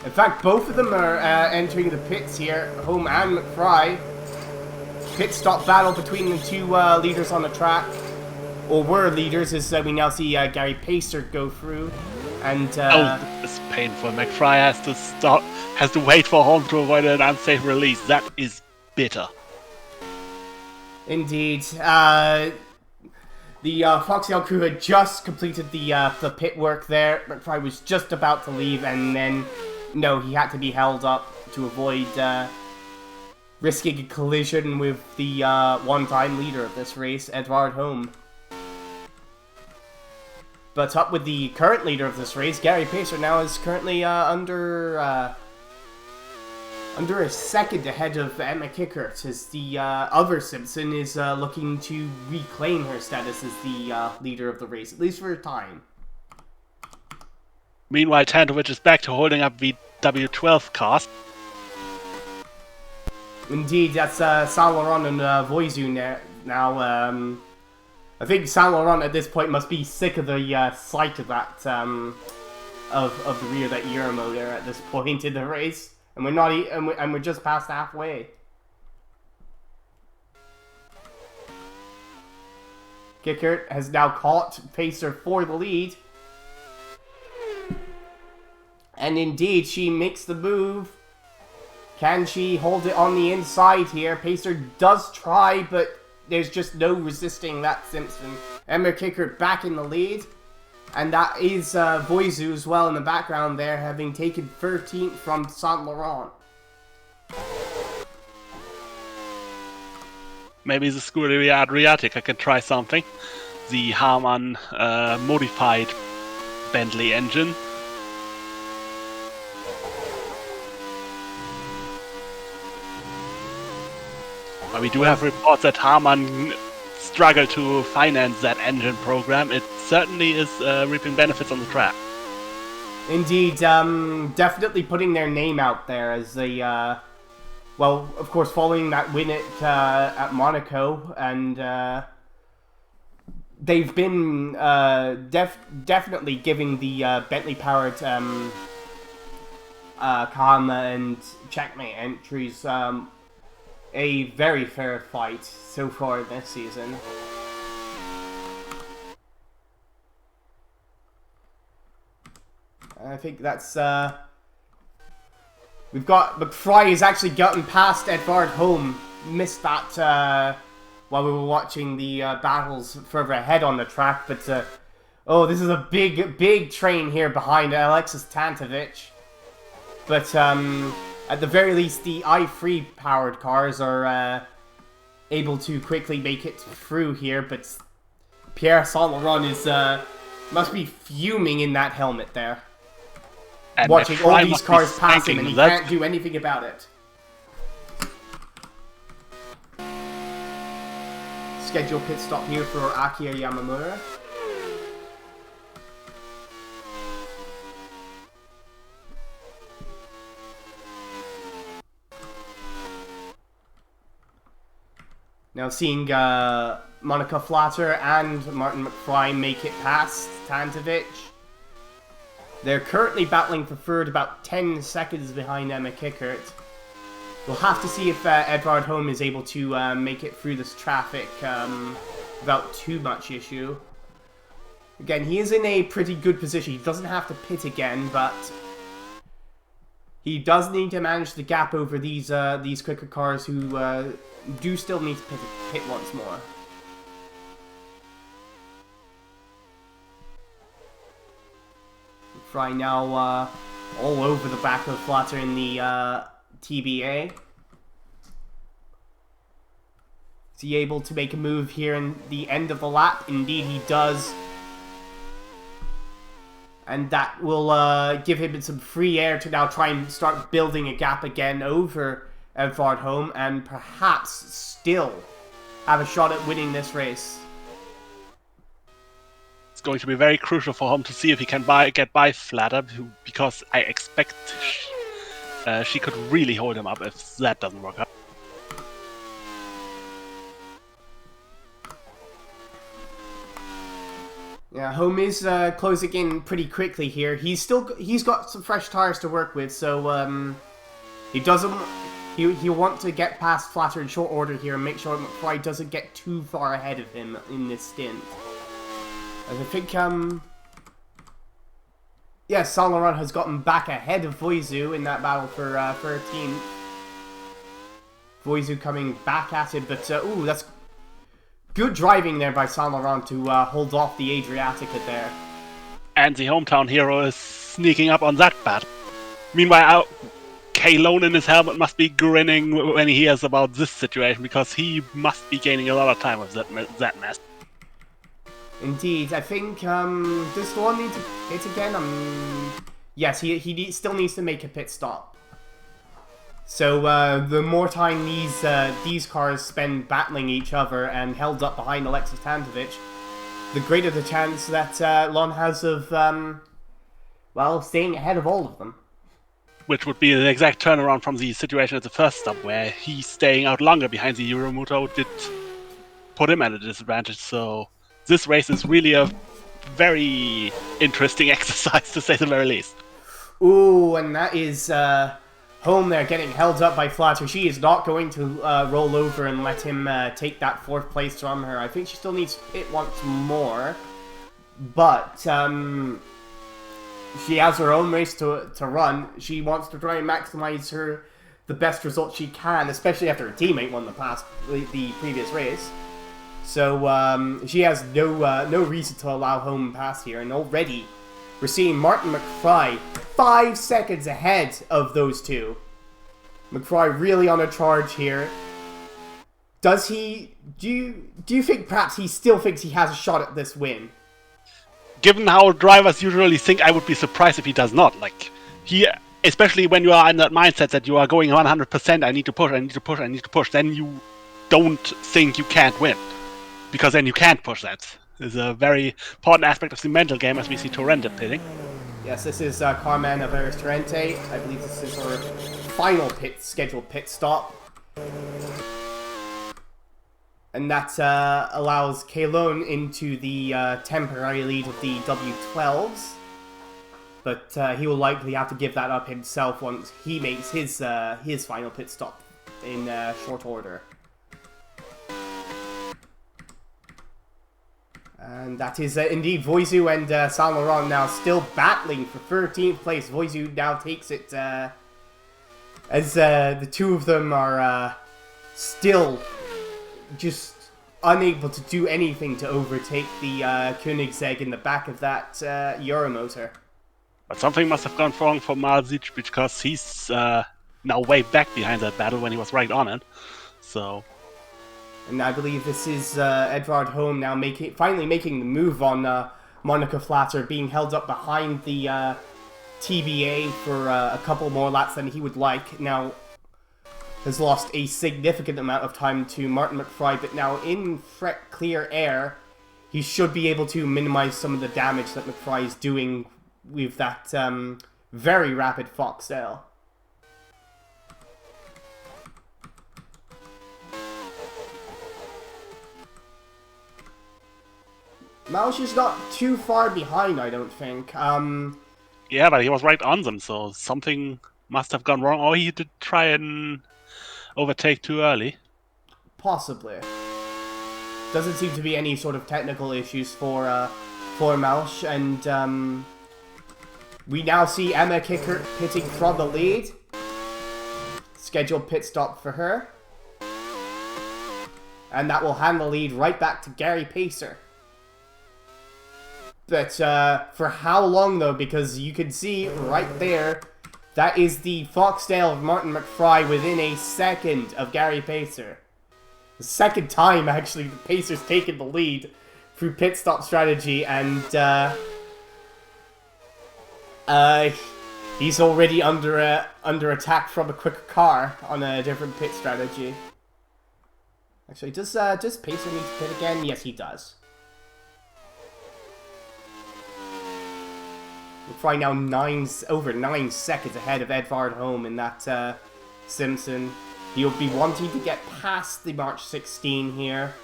in fact both of them are entering the pits here, Holm and McFry. Pit stop battle between the two leaders on the track, or were leaders, as we now see Gary Pacer go through. And oh, it's painful. McFry has to wait for Holm to avoid an unsafe release. That is bitter. Indeed. The Foxtail crew had just completed the pit work there. McFry was just about to leave, and then, no, he had to be held up to avoid risking a collision with the one-time leader of this race, Edvard Holm. But up with the current leader of this race, Gary Pacer now is currently under a second ahead of Emma Kickert, as the other Simpson is looking to reclaim her status as the leader of the race, at least for a time. Meanwhile, Tantovic is back to holding up the W12 cast. Indeed, that's Saint Laurent and Voisin now. I think Saint Laurent at this point must be sick of the sight of that of the rear of that Euromotor at this point in the race. And we're not, and we're just past halfway. Kickert has now caught Pacer for the lead, and indeed she makes the move. Can she hold it on the inside here? Pacer does try, but there's just no resisting that Simpson. Emma Kickert back in the lead. And that is Voisin as well in the background there, having taken 13th from Saint Laurent. Maybe the Scuderia Adriatic, I can try something. The Harman modified Bentley engine. But we do have reports that Harman struggled to finance that engine program. It certainly is reaping benefits on the track. Indeed, definitely putting their name out there as they, well, of course, following that win at Monaco, and they've been definitely giving the Bentley-powered Karma and Checkmate entries a very fair fight so far this season. I think that's, we've got, McFry has actually gotten past Edvard Holm. Missed that, while we were watching the, battles further ahead on the track, but, oh, this is a big train here behind Alexis Tantovic. But, at the very least, the i3 powered cars are, able to quickly make it through here, but Pierre Saint-Laurent is, must be fuming in that helmet there. And watching all these cars pass him, and he can't do anything about it. Schedule pit stop here for Akira Yamamura. Now seeing Monica Flatter and Martin McFly make it past Tantovic. They're currently battling for third, about 10 seconds behind Emma Kickert. We'll have to see if Edvard Holm is able to make it through this traffic without too much issue. Again, he is in a pretty good position. He doesn't have to pit again, but he does need to manage the gap over these quicker cars who do still need to pit once more. Fry now all over the back of Flatter in the TBA. Is he able to make a move here in the end of the lap? Indeed he does. And that will give him some free air to now try and start building a gap again over Edvard Holm and perhaps still have a shot at winning this race. It's going to be very crucial for him to see if he can get by Flatter, because I expect she could really hold him up if that doesn't work out. Yeah, Holm is closing in pretty quickly here. He's got some fresh tires to work with, so he'll want to get past Flatter in short order here and make sure McFly doesn't get too far ahead of him in this stint. As I think, yeah, Saint-Laurent has gotten back ahead of Voizu in that battle for 13th. Voizu coming back at it, but, ooh, that's good driving there by Saint-Laurent to hold off the Adriatica there. And the hometown hero is sneaking up on that battle. Meanwhile, K-Lone in his helmet must be grinning when he hears about this situation, because he must be gaining a lot of time with that mess. Indeed, I think, does Storm need to pit again? Yes, he still needs to make a pit stop. So, the more time these cars spend battling each other and held up behind Alexis Tantovic, the greater the chance that Lon has of, well, staying ahead of all of them. Which would be the exact turnaround from the situation at the first stop, where he staying out longer behind the Euromoto did put him at a disadvantage, so this race is really a very interesting exercise, to say the very least. Ooh, and that is Holm there getting held up by Flatter. She is not going to roll over and let him take that 4th place from her. I think she still needs to pit once more, but she has her own race to run. She wants to try and maximize the best result she can, especially after her teammate won the previous race. So she has no reason to allow Holm pass here, and already we're seeing Martin McFly 5 seconds ahead of those two. McFly really on a charge here. Does he? Do you think perhaps he still thinks he has a shot at this win? Given how drivers usually think, I would be surprised if he does not. Like, especially when you are in that mindset that you are going 100%, I need to push, I need to push, I need to push, then you don't think you can't win. Because then you can't push that. It's a very important aspect of the mental game, as we see Torrente pitting. Yes, this is Carmen ARWS Torrente. I believe this is her final scheduled pit stop. And that allows K-Lone into the temporary lead of the W12s. But he will likely have to give that up himself once he makes his final pit stop in short order. And that is indeed Voizu and Saint Laurent now still battling for 13th place. Voizu now takes it as the two of them are still just unable to do anything to overtake the Koenigsegg in the back of that Euromotor. But something must have gone wrong for Malzic, because he's now way back behind that battle when he was right on it. So... And I believe this is Edvard Holm now finally making the move on Monica Flatter, being held up behind the TBA for a couple more laps than he would like. Now has lost a significant amount of time to Martin McFly, but now in clear air, he should be able to minimize some of the damage that McFly is doing with that very rapid Foxtail. Mausch is not too far behind, I don't think. Yeah, but he was right on them, so something must have gone wrong, or he did try and overtake too early. Possibly. Doesn't seem to be any sort of technical issues for Mausch, and we now see Emma Kicker pitting from the lead. Scheduled pit stop for her. And that will hand the lead right back to Gary Pacer. But for how long, though? Because you can see right there, that is the Foxtail of Martin McFly within a second of Gary Pacer. The second time, actually, the Pacer's taken the lead through pit stop strategy, and he's already under attack from a quicker car on a different pit strategy. Actually, does Pacer need to pit again? Yes, he does. McFly now over 9 seconds ahead of Edvard Holm in that Simpson. He'll be wanting to get past the March 16 here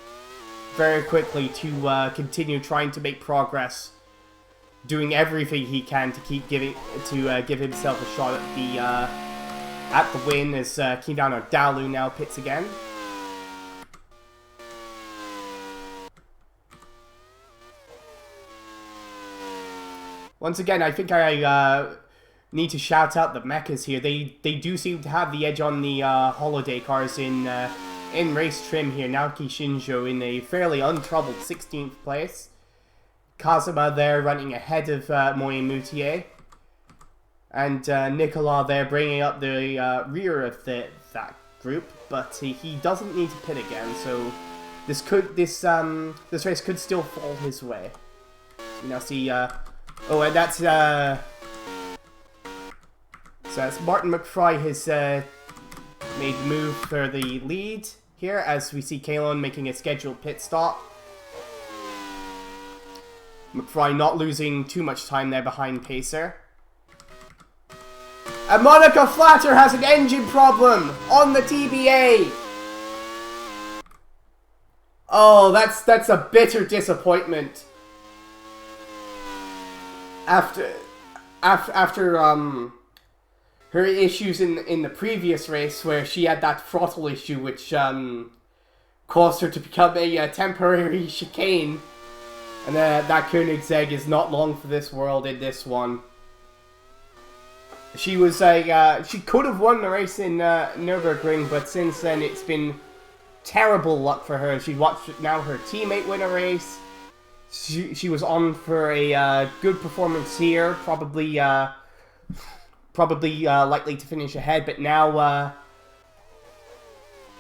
very quickly to continue trying to make progress, doing everything he can to keep give himself a shot at the win. As Keydano Dalu now pits again. Once again, I think I need to shout out the mechas here. They do seem to have the edge on the holiday cars in race trim here. Naoki Shinjo in a fairly untroubled 16th place. Kazuma there running ahead of Moyen Moutier. And Nicolas there bringing up the rear of that group. But he doesn't need to pit again, so this race could still fall his way. You now see... oh, and that's so that's Martin McFly has made the move for the lead here, as we see Kalon making a scheduled pit stop. McFly not losing too much time there behind Pacer. And Monica Flatter has an engine problem on the TBA. Oh, that's a bitter disappointment. After her issues in the previous race, where she had that throttle issue, which caused her to become a temporary chicane, and that Koenigsegg is not long for this world in this one. She was she could have won the race in Nürburgring, but since then it's been terrible luck for her. She watched now her teammate win a race. She was on for a good performance here, probably likely to finish ahead, but now,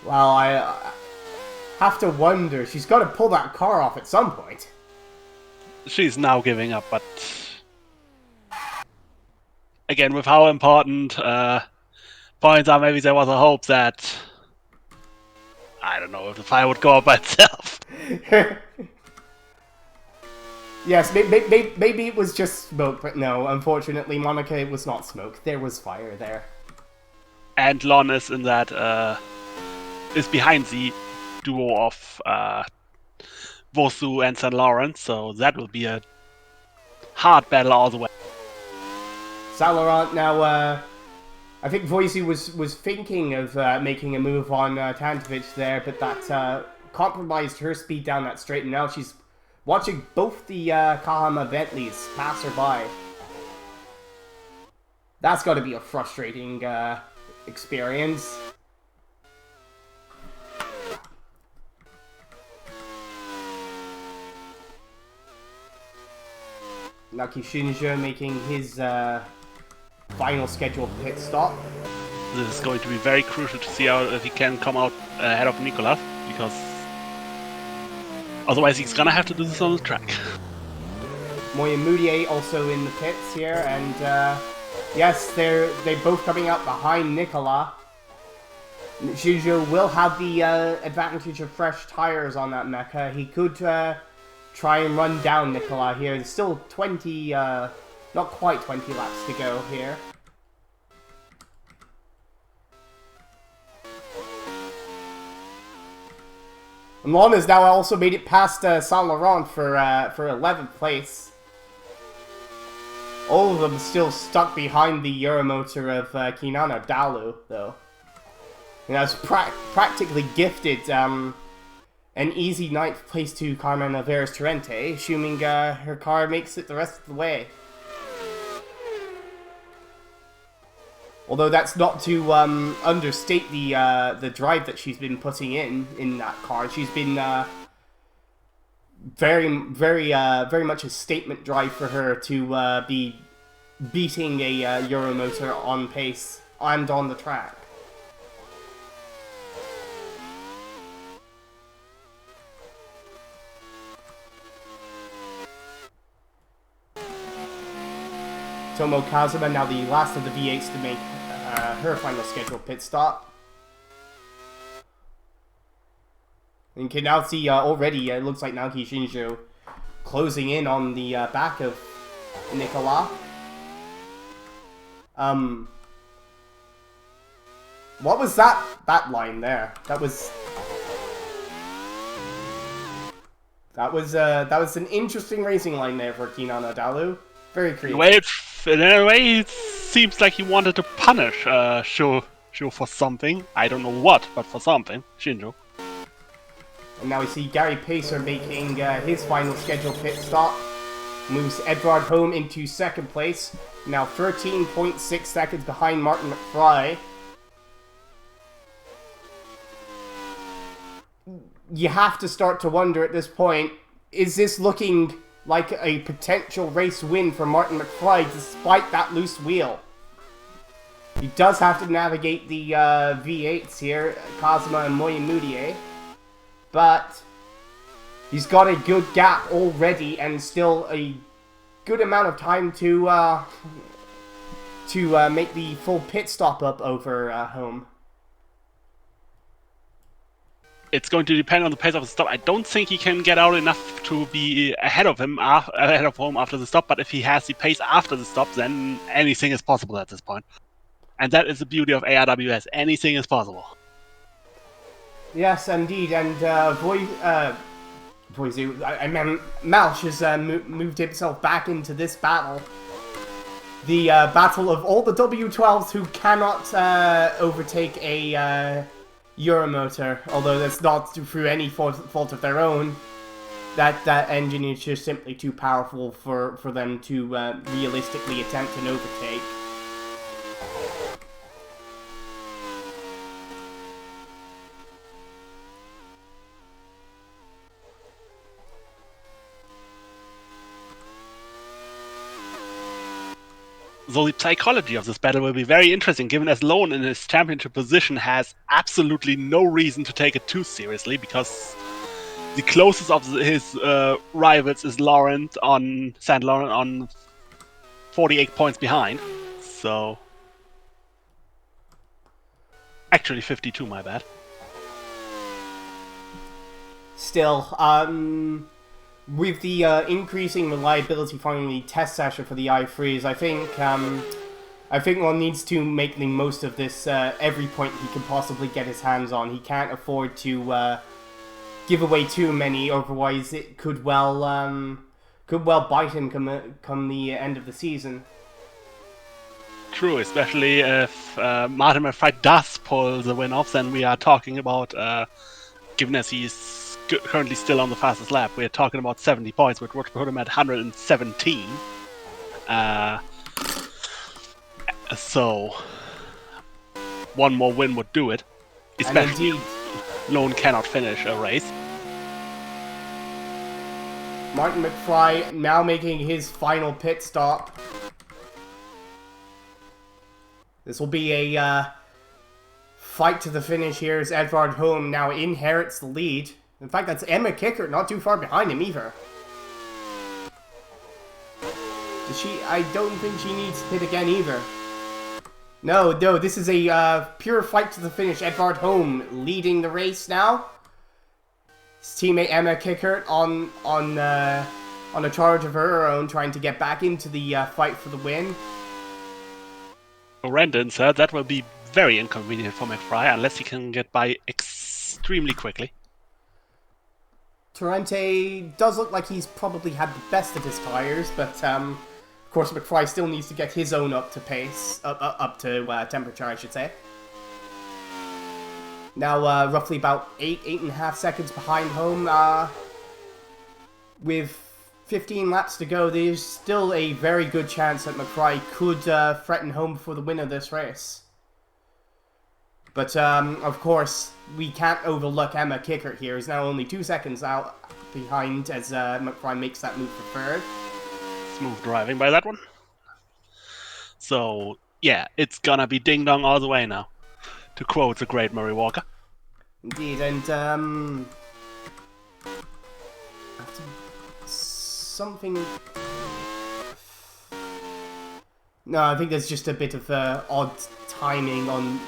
well, I have to wonder, she's got to pull that car off at some point. She's now giving up, but again, with how important points are, maybe there was a hope that, I don't know, if the fire would go up by itself. Yes, maybe it was just smoke, but no, unfortunately, Monica, it was not smoke. There was fire there. And Lon is in that, is behind the duo of Vosu and St. Lawrence, so that will be a hard battle all the way. Saint Laurent now I think Voisu was thinking of making a move on Tantovic there, but that compromised her speed down that straight, and now she's watching both the Kahama Bentleys pass her by. That's got to be a frustrating experience. Naki Shinjo making his final scheduled pit stop. This is going to be very crucial to see how if he can come out ahead of Nicolas, because otherwise he's gonna have to do this on the track. Moya also in the pits here, and yes, they're both coming out behind Nicolas. Shinjo will have the advantage of fresh tires on that mecha. He could try and run down Nicolas here. There's still 20, not quite 20 laps to go here. And Lana's now also made it past Saint Laurent for 11th place. All of them still stuck behind the Euromotor of Kinana Dalu, though. And that's practically gifted an easy 9th place to Carmen Averes Torrente, assuming her car makes it the rest of the way. Although that's not to understate the drive that she's been putting in that car. She's been very much a statement drive for her to be beating a Euromotor on pace and on the track. Tomo Kazuma, now the last of the V8s to make her final scheduled pit stop. And you can now see already, it looks like Naoki Shinjo closing in on the back of Nicolas. What was that line there? That was an interesting racing line there for Kinana Dalu. Very creative. In a way, it seems like he wanted to punish Sho for something. I don't know what, but for something. Shinjo. And now we see Gary Pacer making his final scheduled pit stop. Moves Edvard Home into 2nd place. Now 13.6 seconds behind Martin McFly. You have to start to wonder at this point, is this looking like a potential race win for Martin McFly despite that loose wheel? He does have to navigate the V8s here, Kazuma and Moyamudie, but he's got a good gap already and still a good amount of time to make the full pit stop up over Home. It's going to depend on the pace of the stop. I don't think he can get out enough to be ahead of home after the stop, but if he has the pace after the stop, then anything is possible at this point. And that is the beauty of ARWS. Anything is possible. Yes, indeed, and Malch has moved himself back into this battle. The battle of all the W12s who cannot overtake a Euromotor, although that's not through any fault of their own. That engine is just simply too powerful for them to realistically attempt an overtake. So the psychology of this battle will be very interesting, given as Lone in his championship position has absolutely no reason to take it too seriously, because the closest of his rivals is St. Laurent on 48 points behind. So actually 52, my bad. Still, with the increasing reliability following the test session for the i3s, I think one needs to make the most of this every point he can possibly get his hands on. He can't afford to give away too many, otherwise it could well bite him come the end of the season. true, especially if Martin McFly does pull the win off, then we are talking about, given as he's currently still on the fastest lap, we're talking about 70 points, which would put him at 117. So, one more win would do it, especially if Lone cannot finish a race. Martin McFly now making his final pit stop. This will be a fight to the finish here as Edvard Holm now inherits the lead. In fact, that's Emma Kickert not too far behind him either. I don't think she needs to pit again either. No, this is a pure fight to the finish. Edvard Holm leading the race now. His teammate Emma Kickert on a charge of her own, trying to get back into the fight for the win. Rendon said that will be very inconvenient for McFly unless he can get by extremely quickly. Torrente does look like he's probably had the best of his tyres, but of course McFly still needs to get his own up to pace, up to temperature, I should say. Now roughly about 8.5 seconds behind home. With 15 laps to go, there's still a very good chance that McFly could threaten home for the win of this race. But, of course, we can't overlook Emma Kickert here. He's now only 2 seconds out behind as McFly makes that move for third. Smooth driving by that one. So, yeah, it's gonna be ding-dong all the way now, to quote the great Murray Walker. Indeed, and, something... No, I think there's just a bit of odd timing on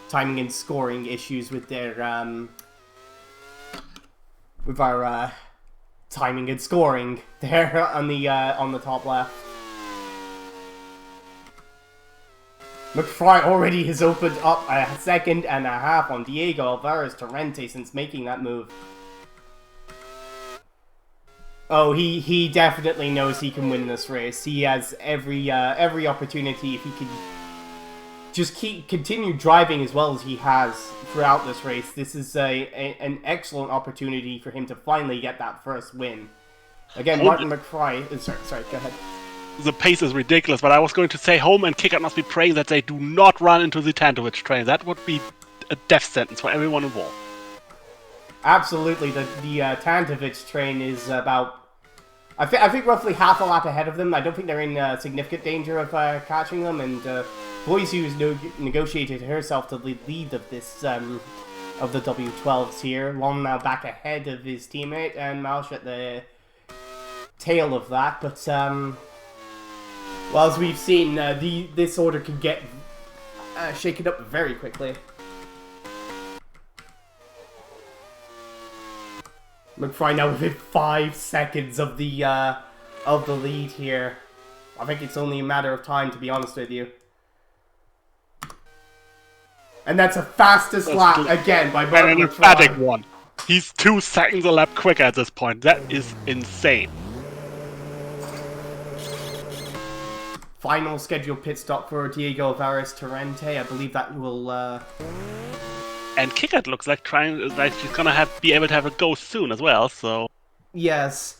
timing and scoring issues with their with our timing and scoring there on the top left. McFly already has opened up a second and a half on Diego Alvarez Torrente since making that move. Oh, he definitely knows he can win this race. He has every opportunity if he can just continue driving as well as he has throughout this race. This is an excellent opportunity for him to finally get that first win. Again, Martin McFly... Sorry, go ahead. The pace is ridiculous, but I was going to say Holm and Kickert must be praying that they do not run into the Tantovic train. That would be a death sentence for everyone involved. Absolutely, the Tantovic train is about... I think roughly half a lap ahead of them. I don't think they're in significant danger of catching them, and Boise has negotiated herself to the lead of this of the W12s here. Long now back ahead of his teammate, and Malsh at the tail of that. But well, as we've seen, this order can get shaken up very quickly. McFly now within 5 seconds of the lead here. I think it's only a matter of time, to be honest with you. And that's a fastest lap again by Martin And an emphatic one. He's 2 seconds a lap quicker at this point. That is insane. Final scheduled pit stop for Diego Alvarez Torrente. I believe that will... And Kickert looks like she's gonna be able to have a go soon as well, so... Yes.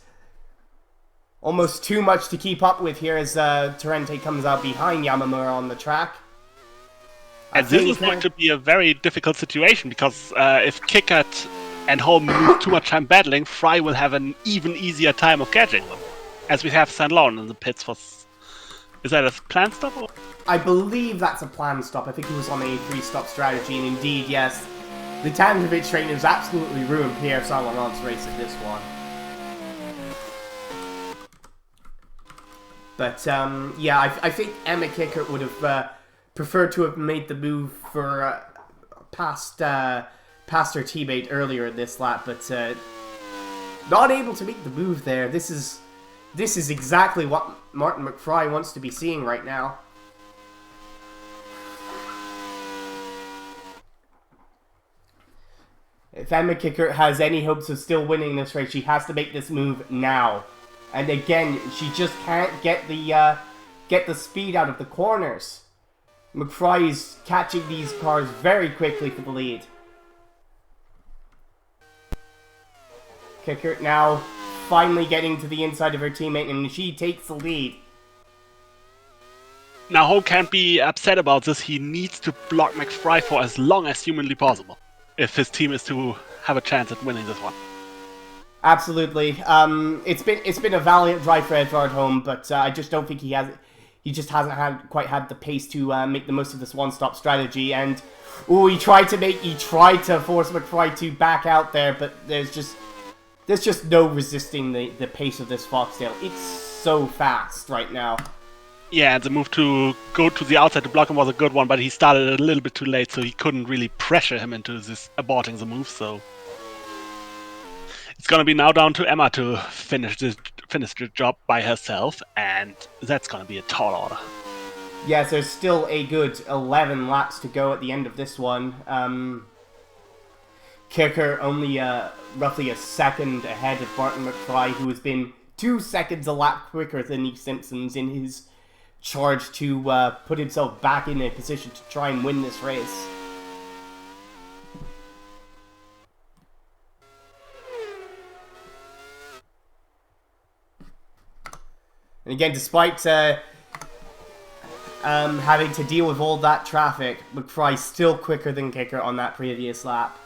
Almost too much to keep up with here as Torrente comes out behind Yamamura on the track. And this is going to be a very difficult situation, because if Kickert and Holm lose too much time battling, Fry will have an even easier time of catching them. As we have St. Laurent in the pits for... Is that a planned stop? Or? I believe that's a planned stop. I think he was on a 3-stop strategy, and indeed, yes, the Tantovic train has absolutely ruined Pierre St. Laurent's race at this one. But, yeah, I think Emma Kickert would have preferred to have made the move for past her teammate earlier in this lap, but not able to make the move there. This is exactly what Martin McFly wants to be seeing right now. If Emma Kickert has any hopes of still winning this race, she has to make this move now. And again, she just can't get the get the speed out of the corners. McFry's catching these cars very quickly for the lead. Kicker now finally getting to the inside of her teammate, and she takes the lead. Now Hole can't be upset about this. He needs to block McFry for as long as humanly possible if his team is to have a chance at winning this one. Absolutely. It's been a valiant drive for Edvard Holm, but I just don't think he just hasn't quite had the pace to make the most of this one-stop strategy. And he tried to force McFry to back out there, but there's just no resisting the pace of this Foxtail. It's so fast right now. Yeah, and the move to go to the outside to block him was a good one, but he started a little bit too late, so he couldn't really pressure him into this aborting the move. So it's gonna be now down to Emma to finish the job by herself, and that's gonna be a tall order. Yes, there's still a good 11 laps to go at the end of this one. Kicker only roughly a second ahead of Martin McFry, who has been 2 seconds a lap quicker than Nick Simpsons in his charge to put himself back in a position to try and win this race. And again, despite having to deal with all that traffic, McFry's still quicker than Kicker on that previous lap.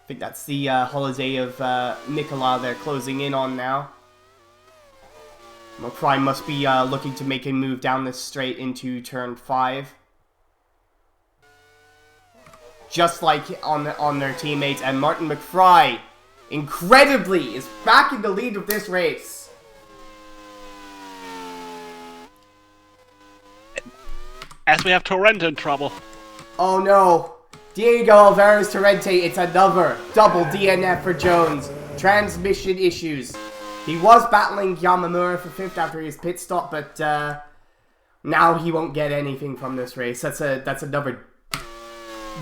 I think that's the holiday of Nicola they're closing in on now. McFry must be looking to make a move down this straight into turn 5. Just like on their teammates, and Martin McFry, incredibly, is back in the lead of this race. As we have Torrente in trouble. Oh no. Diego Alvarez Torrente, it's another double DNF for Jones. Transmission issues. He was battling Yamamura for 5th after his pit stop, but now he won't get anything from this race. That's another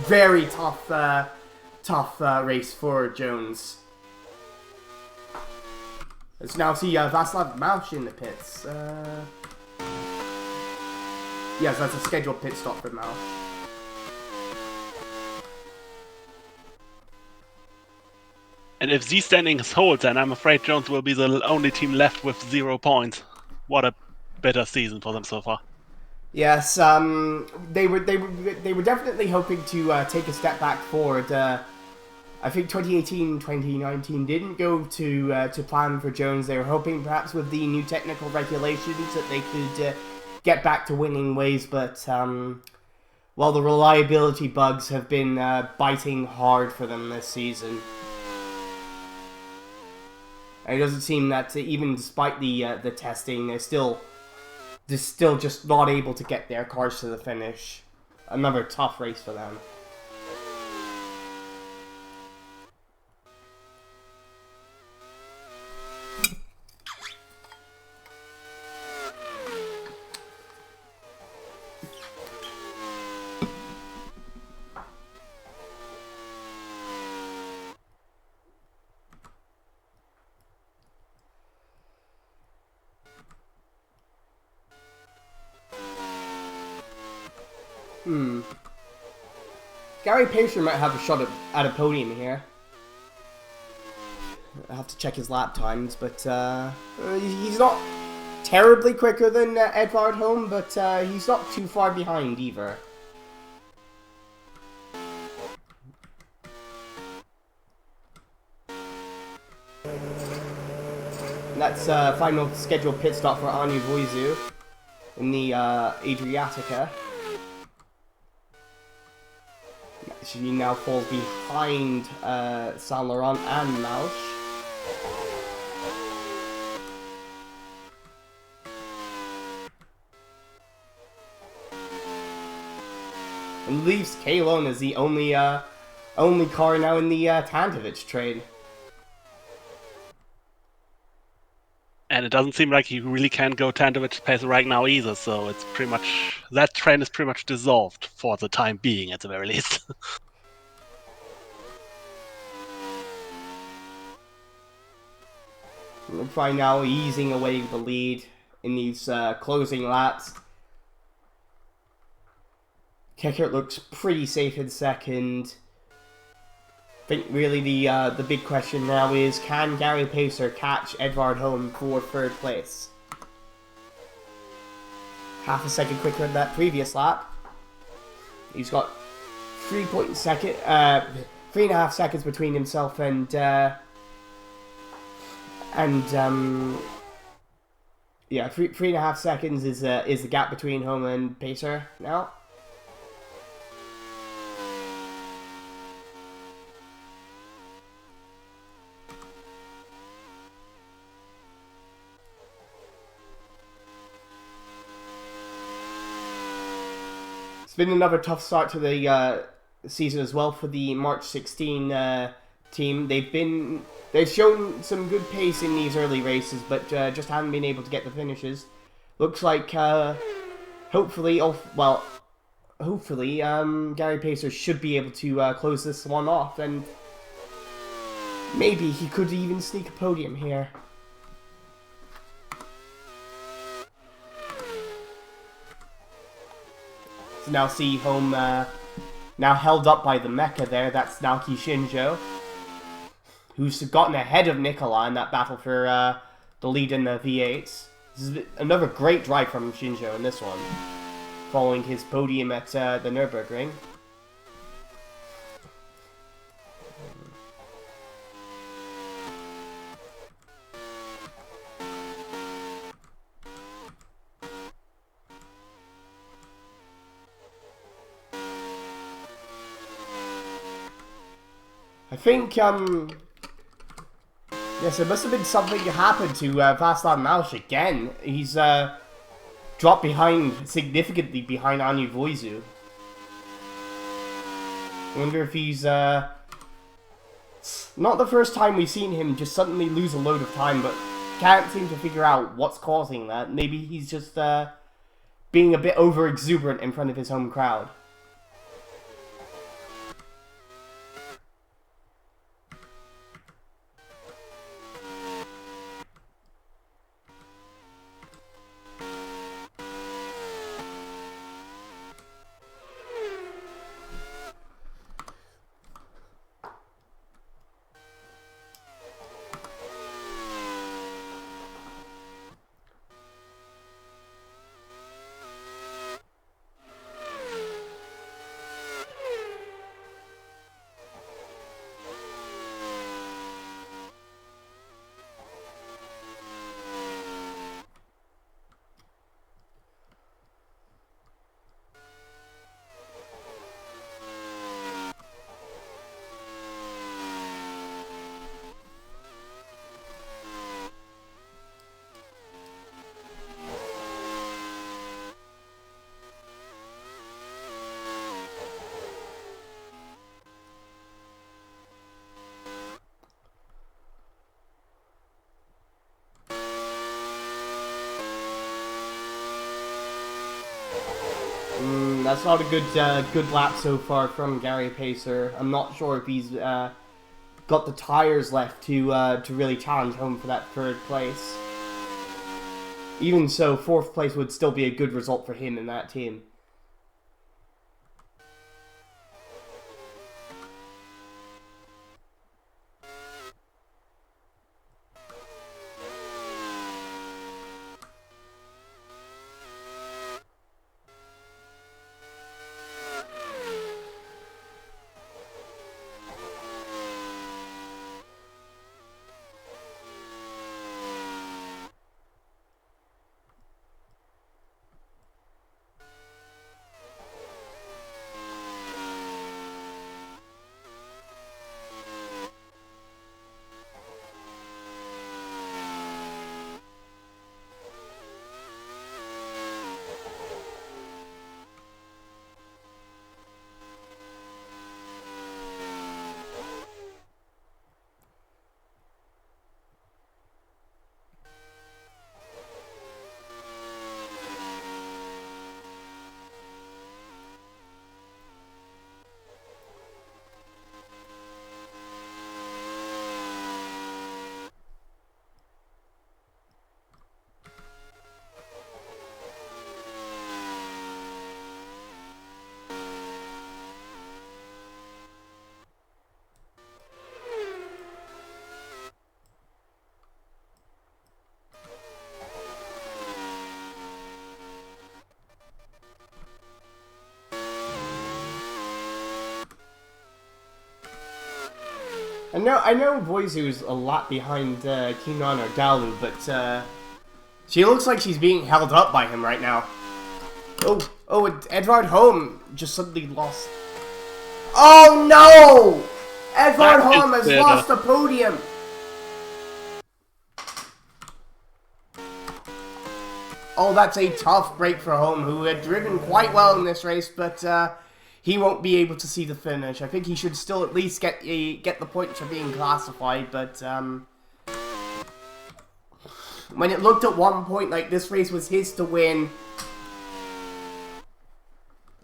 very tough race for Jones. Let's now see Václav Mausch in the pits. Yes, that's a scheduled pit stop for Mausch. And if these standings hold, then I'm afraid Jones will be the only team left with 0 points. What a bitter season for them so far. Yes, they were definitely hoping to take a step back forward. I think 2018-2019 didn't go to plan for Jones. They were hoping perhaps with the new technical regulations that they could get back to winning ways, but well, the reliability bugs have been biting hard for them this season. And it doesn't seem that even despite the testing, they're still just not able to get their cars to the finish. Another tough race for them. Gary Pacer might have a shot at a podium here. I'll have to check his lap times, but he's not terribly quicker than Edvard Holm, but he's not too far behind either. And that's final scheduled pit stop for Anu Voizu in the Adriatica. She now falls behind Saint Laurent and Mausch. And leaves Kalon as the only car now in the Tantovich trade. And it doesn't seem like he really can go Tantovich's pace right now either, so it's pretty much... that train is pretty much dissolved for the time being, at the very least. By now easing away the lead in these closing laps. Kickert looks pretty safe in second. I think really the big question now is, can Gary Pacer catch Edvard Holm for third place? Half a second quicker than that previous lap. He's got 3.5 seconds between himself and yeah, 3.5 seconds is the gap between Holm and Pacer now. Been another tough start to the season as well for the March 16 team. They've shown some good pace in these early races, but just haven't been able to get the finishes. Looks like hopefully Gary Pacer should be able to close this one off, and maybe he could even sneak a podium here. Now see Holm now held up by the mecha there. That's Naoki Shinjo, who's gotten ahead of Nicola in that battle for the lead in the V8s. This is another great drive from Shinjo in this one, following his podium at the Nürburgring. I think, yes, it must have been something that happened to Václav Mausch again. He's dropped significantly behind Anu Voizu. I wonder if he's, not the first time we've seen him just suddenly lose a load of time, but can't seem to figure out what's causing that. Maybe he's just, being a bit over-exuberant in front of his home crowd. That's not a good lap so far from Gary Pacer. I'm not sure if he's got the tires left to really challenge Holm for that third place. Even so, fourth place would still be a good result for him in that team. I know Voizu's a lot behind Kinan or Dalu, but she looks like she's being held up by him right now. Oh, Edvard Holm just suddenly lost. Oh no! Edvard Holm has lost the podium! Oh, that's a tough break for Holm, who had driven quite well in this race, but he won't be able to see the finish. I think he should still at least get the points for being classified, but when it looked at one point like this race was his to win,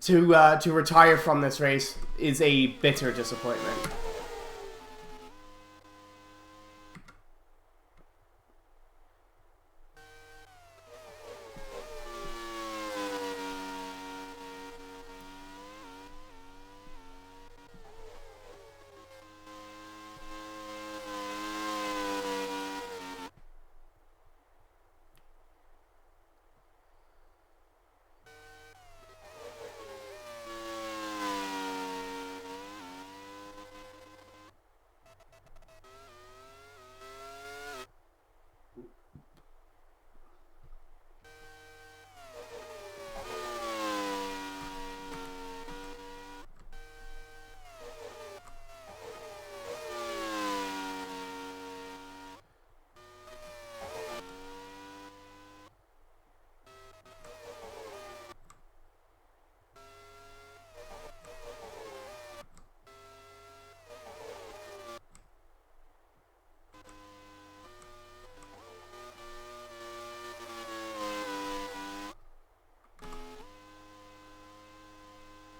to retire from this race is a bitter disappointment.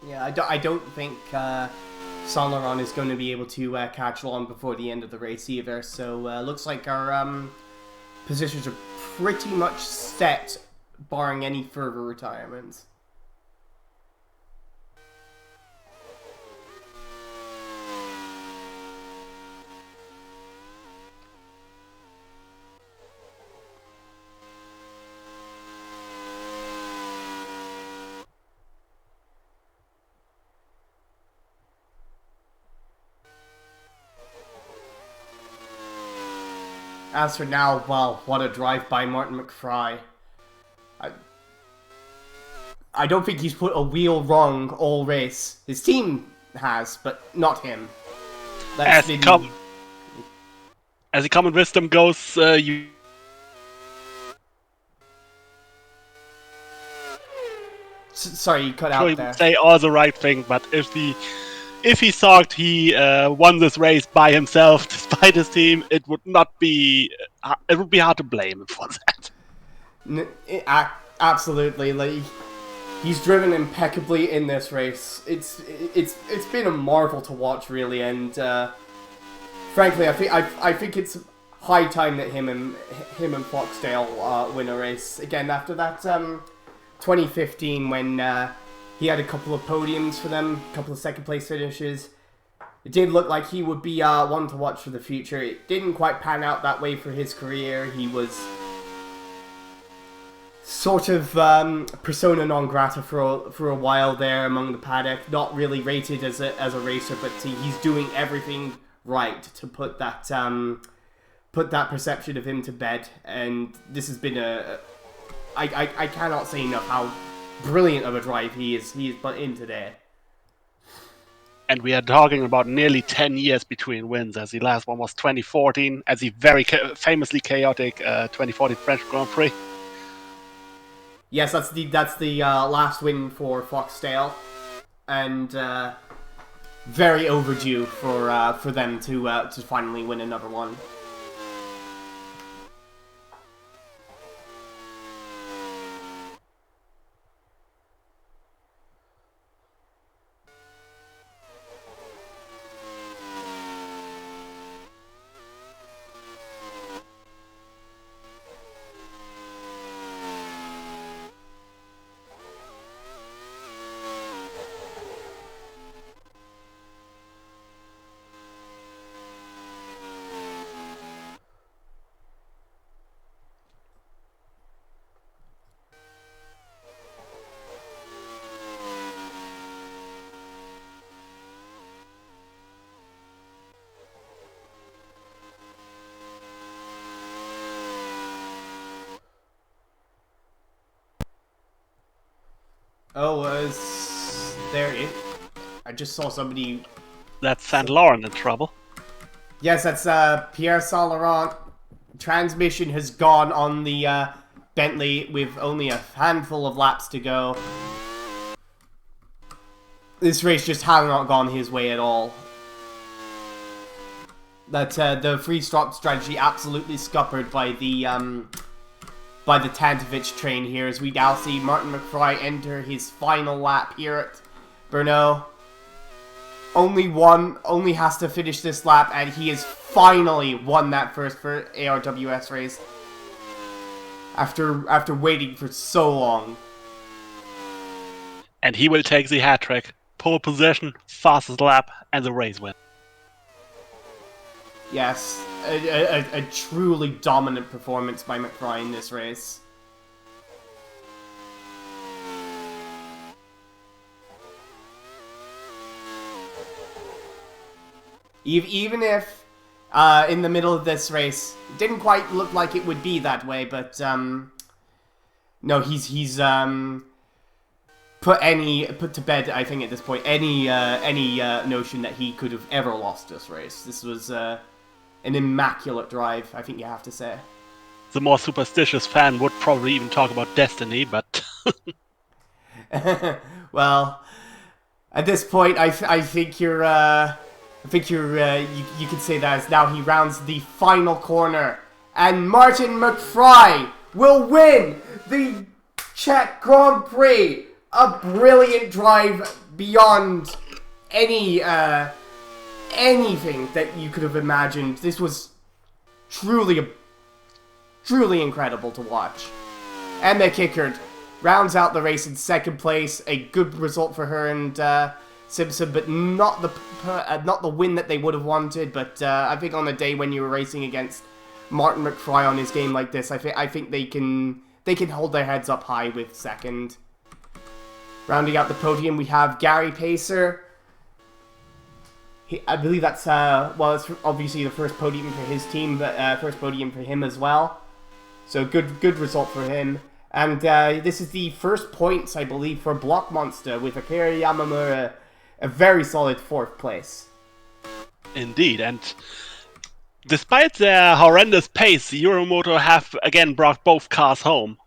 Yeah, I don't think Saint Laurent is going to be able to catch long before the end of the race either. So looks like our positions are pretty much set, barring any further retirements. As for now, well, what a drive by Martin McFry. I don't think he's put a wheel wrong all race. His team has, but not him. As the common wisdom goes, you... Sorry, you cut out there. Say all the right thing, but if he thought he won this race by himself, despite his team, it would not be. It would be hard to blame him for that. Absolutely, like he's driven impeccably in this race. It's been a marvel to watch, really, and frankly, I think it's high time that him and Foxdale win a race again after that 2015 when he had a couple of podiums for them, a couple of second place finishes. It did look like he would be one to watch for the future. It didn't quite pan out that way for his career. He was sort of persona non grata for a while there among the paddock. Not really rated as a racer, but he's doing everything right to put that perception of him to bed. And this has been I cannot say enough how brilliant of a drive he is put in today. And we are talking about nearly 10 years between wins, as the last one was 2014, as the very famously chaotic 2014 French Grand Prix. Yes, that's the last win for Foxdale, and very overdue for them to finally win another one. Oh, was there it? I just saw somebody. That's St. Laurent in trouble. Yes, that's Pierre Saint Laurent. Transmission has gone on the Bentley with only a handful of laps to go. This race just has not gone his way at all. That the free stop strategy absolutely scuppered by the Tantovich train here, as we now see Martin McFly enter his final lap here at Brno. Only has to finish this lap, and he has finally won that first for ARWS race. After waiting for so long. And he will take the hat trick. Pole position, fastest lap, and the race win. Yes, a truly dominant performance by McFly in this race. Even if in the middle of this race, it didn't quite look like it would be that way, but no, he's put to bed, I think, at this point any notion that he could have ever lost this race. This was an immaculate drive, I think you have to say. The more superstitious fan would probably even talk about destiny, but well, at this point, I think you're you could say that as now he rounds the final corner, and Martin McFly will win the Czech Grand Prix. A brilliant drive beyond any anything that you could have imagined. This was truly incredible to watch. Emma Kickard rounds out the race in second place. A good result for her and Simpson, but not the win that they would have wanted. But I think on a day when you were racing against Martin McFly on his game like this, I think they can hold their heads up high with second. Rounding out the podium, we have Gary Pacer. I believe that's well, it's obviously the first podium for his team, but first podium for him as well. So good result for him. And this is the first points, I believe, for Block Monster with Akira Yamamura, a very solid fourth place. Indeed, and despite their horrendous pace, the Euromoto have again brought both cars home.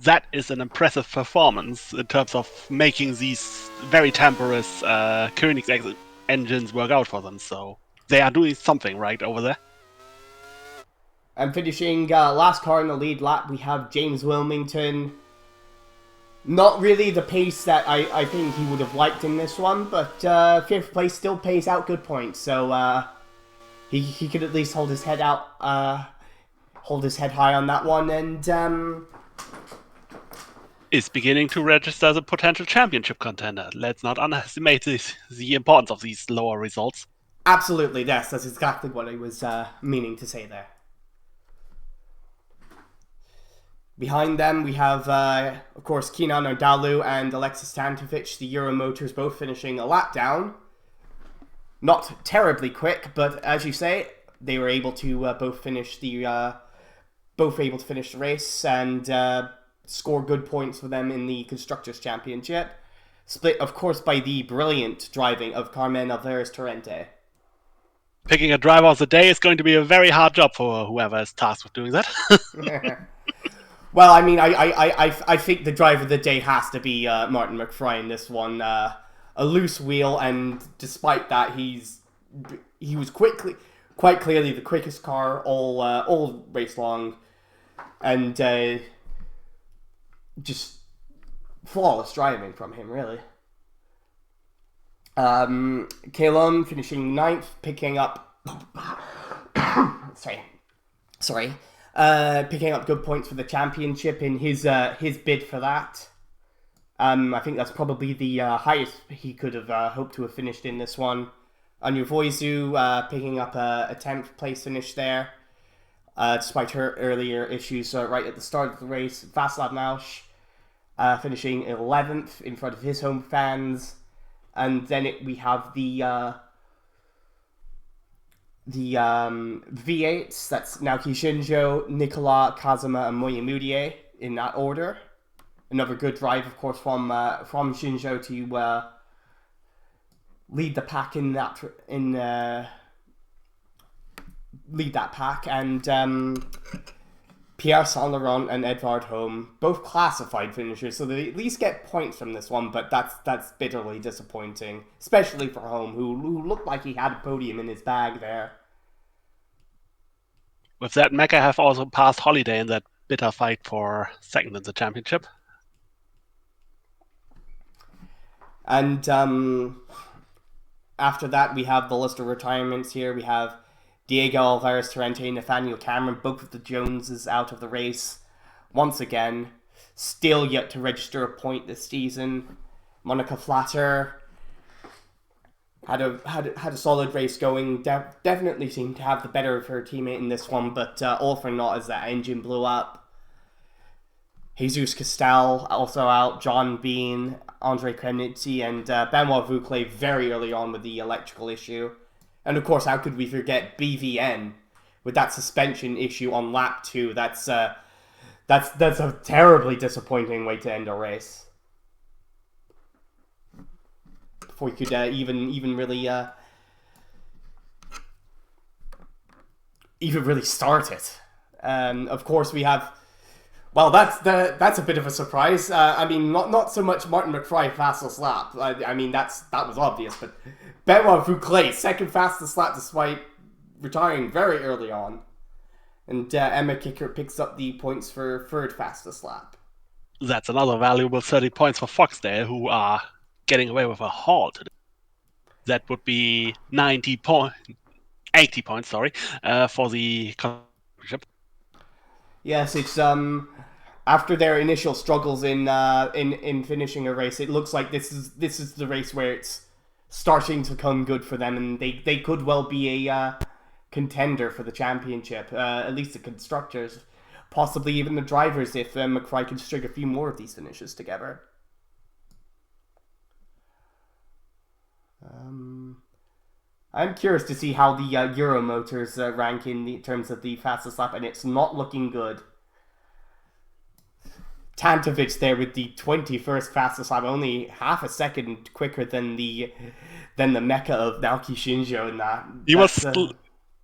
That is an impressive performance in terms of making these very temperous Koenigsegg engines work out for them. So they are doing something right over there. And finishing last car in the lead lap, we have James Wilmington. Not really the pace that I think he would have liked in this one, but fifth place still pays out good points. So he could at least hold his head out, hold his head high on that one, and is beginning to register as a potential championship contender. Let's not underestimate the importance of these lower results. Absolutely, yes, that's exactly what I was meaning to say there. Behind them, we have, of course, Kenan Ardalu and Alexis Tantovich, the Euro Motors, both finishing a lap down. Not terribly quick, but as you say, they were able to both finish the race and score good points for them in the Constructors' Championship. Split, of course, by the brilliant driving of Carmen Alvarez Torrente. Picking a driver of the day is going to be a very hard job for whoever is tasked with doing that. Well, I mean, I think the driver of the day has to be Martin McFly in this one. A loose wheel, and despite that, he was quite clearly the quickest car all race long, and just flawless driving from him, really. Kalon finishing 9th, picking up picking up good points for the championship in his bid for that. I think that's probably the highest he could have hoped to have finished in this one. Anya Voizu picking up a 10th place finish there, despite her earlier issues right at the start of the race. Václav Mausch finishing 11th in front of his home fans. And then we have the V8s. That's Naoki Shinjo, Nicolas, Kazuma, and Moya Mudier in that order. Another good drive, of course, from Shinjo to lead the pack lead that pack, and Pierre Saint Laurent and Edvard Home, both classified finishers, so they at least get points from this one, but that's bitterly disappointing, especially for Home, who looked like he had a podium in his bag there. With that, Mecca have also passed Holiday in that bitter fight for second in the championship. And after that, we have the list of retirements here. We have Diego Alvarez Torrente, Nathaniel Cameron, both of the Joneses out of the race once again. Still yet to register a point this season. Monica Flatter had a solid race going. Definitely seemed to have the better of her teammate in this one, but all for naught as that engine blew up. Jesus Castel also out, John Bean, Andre Kremnitzy, and Benoit Vouclair very early on with the electrical issue. And of course, how could we forget BVN with that suspension issue on lap 2? That's a terribly disappointing way to end a race. Before we could even really start it. Of course, we have. Well, that's a bit of a surprise. I mean, not so much Martin McFly fastest lap. I mean, that was obvious, but Benoit Vouclair second fastest lap despite retiring very early on, and Emma Kicker picks up the points for third fastest lap. That's another valuable 30 points for Foxdale, who are getting away with a haul today. That would be 80 points, for the championship. Yes, it's after their initial struggles in finishing a race, it looks like this is the race where it's starting to come good for them, and they could well be a contender for the championship, at least the constructors, possibly even the drivers if McFly can string a few more of these finishes together. I'm curious to see how the Euro Motors rank in terms of the fastest lap, and it's not looking good. Tantovic there with the 21st fastest lap, only half a second quicker than the Mecca of Naoki Shinjo.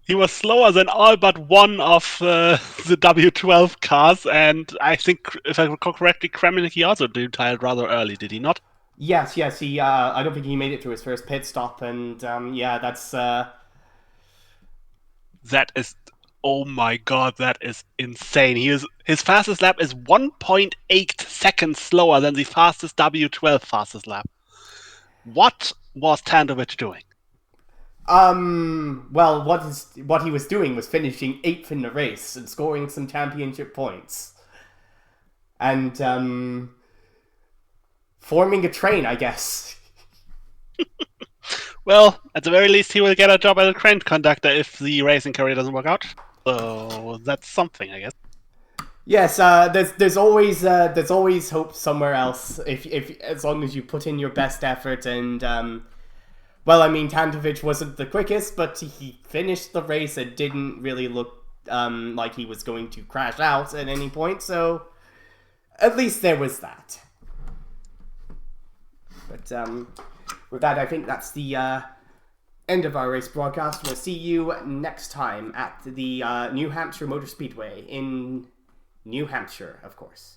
He was slower than all but one of the W12 cars, and I think, if I recall correctly, Kremnicki also retired rather early, did he not? Yes. He. I don't think he made it to his first pit stop, and that's. That is. Oh my god, that is insane. His fastest lap is 1.8 seconds slower than the fastest W12 fastest lap. What was Tantovic doing? Well, what he was doing was finishing 8th in the race and scoring some championship points, and forming a train, I guess. Well, at the very least, he will get a job as a train conductor if the racing career doesn't work out. So that's something, I guess. Yes, there's always hope somewhere else if as long as you put in your best effort. And well, I mean, Tantovic wasn't the quickest, but he finished the race and didn't really look like he was going to crash out at any point. So at least there was that. But with that, I think that's the end of our race broadcast. We'll see you next time at the New Hampshire Motor Speedway in New Hampshire, of course.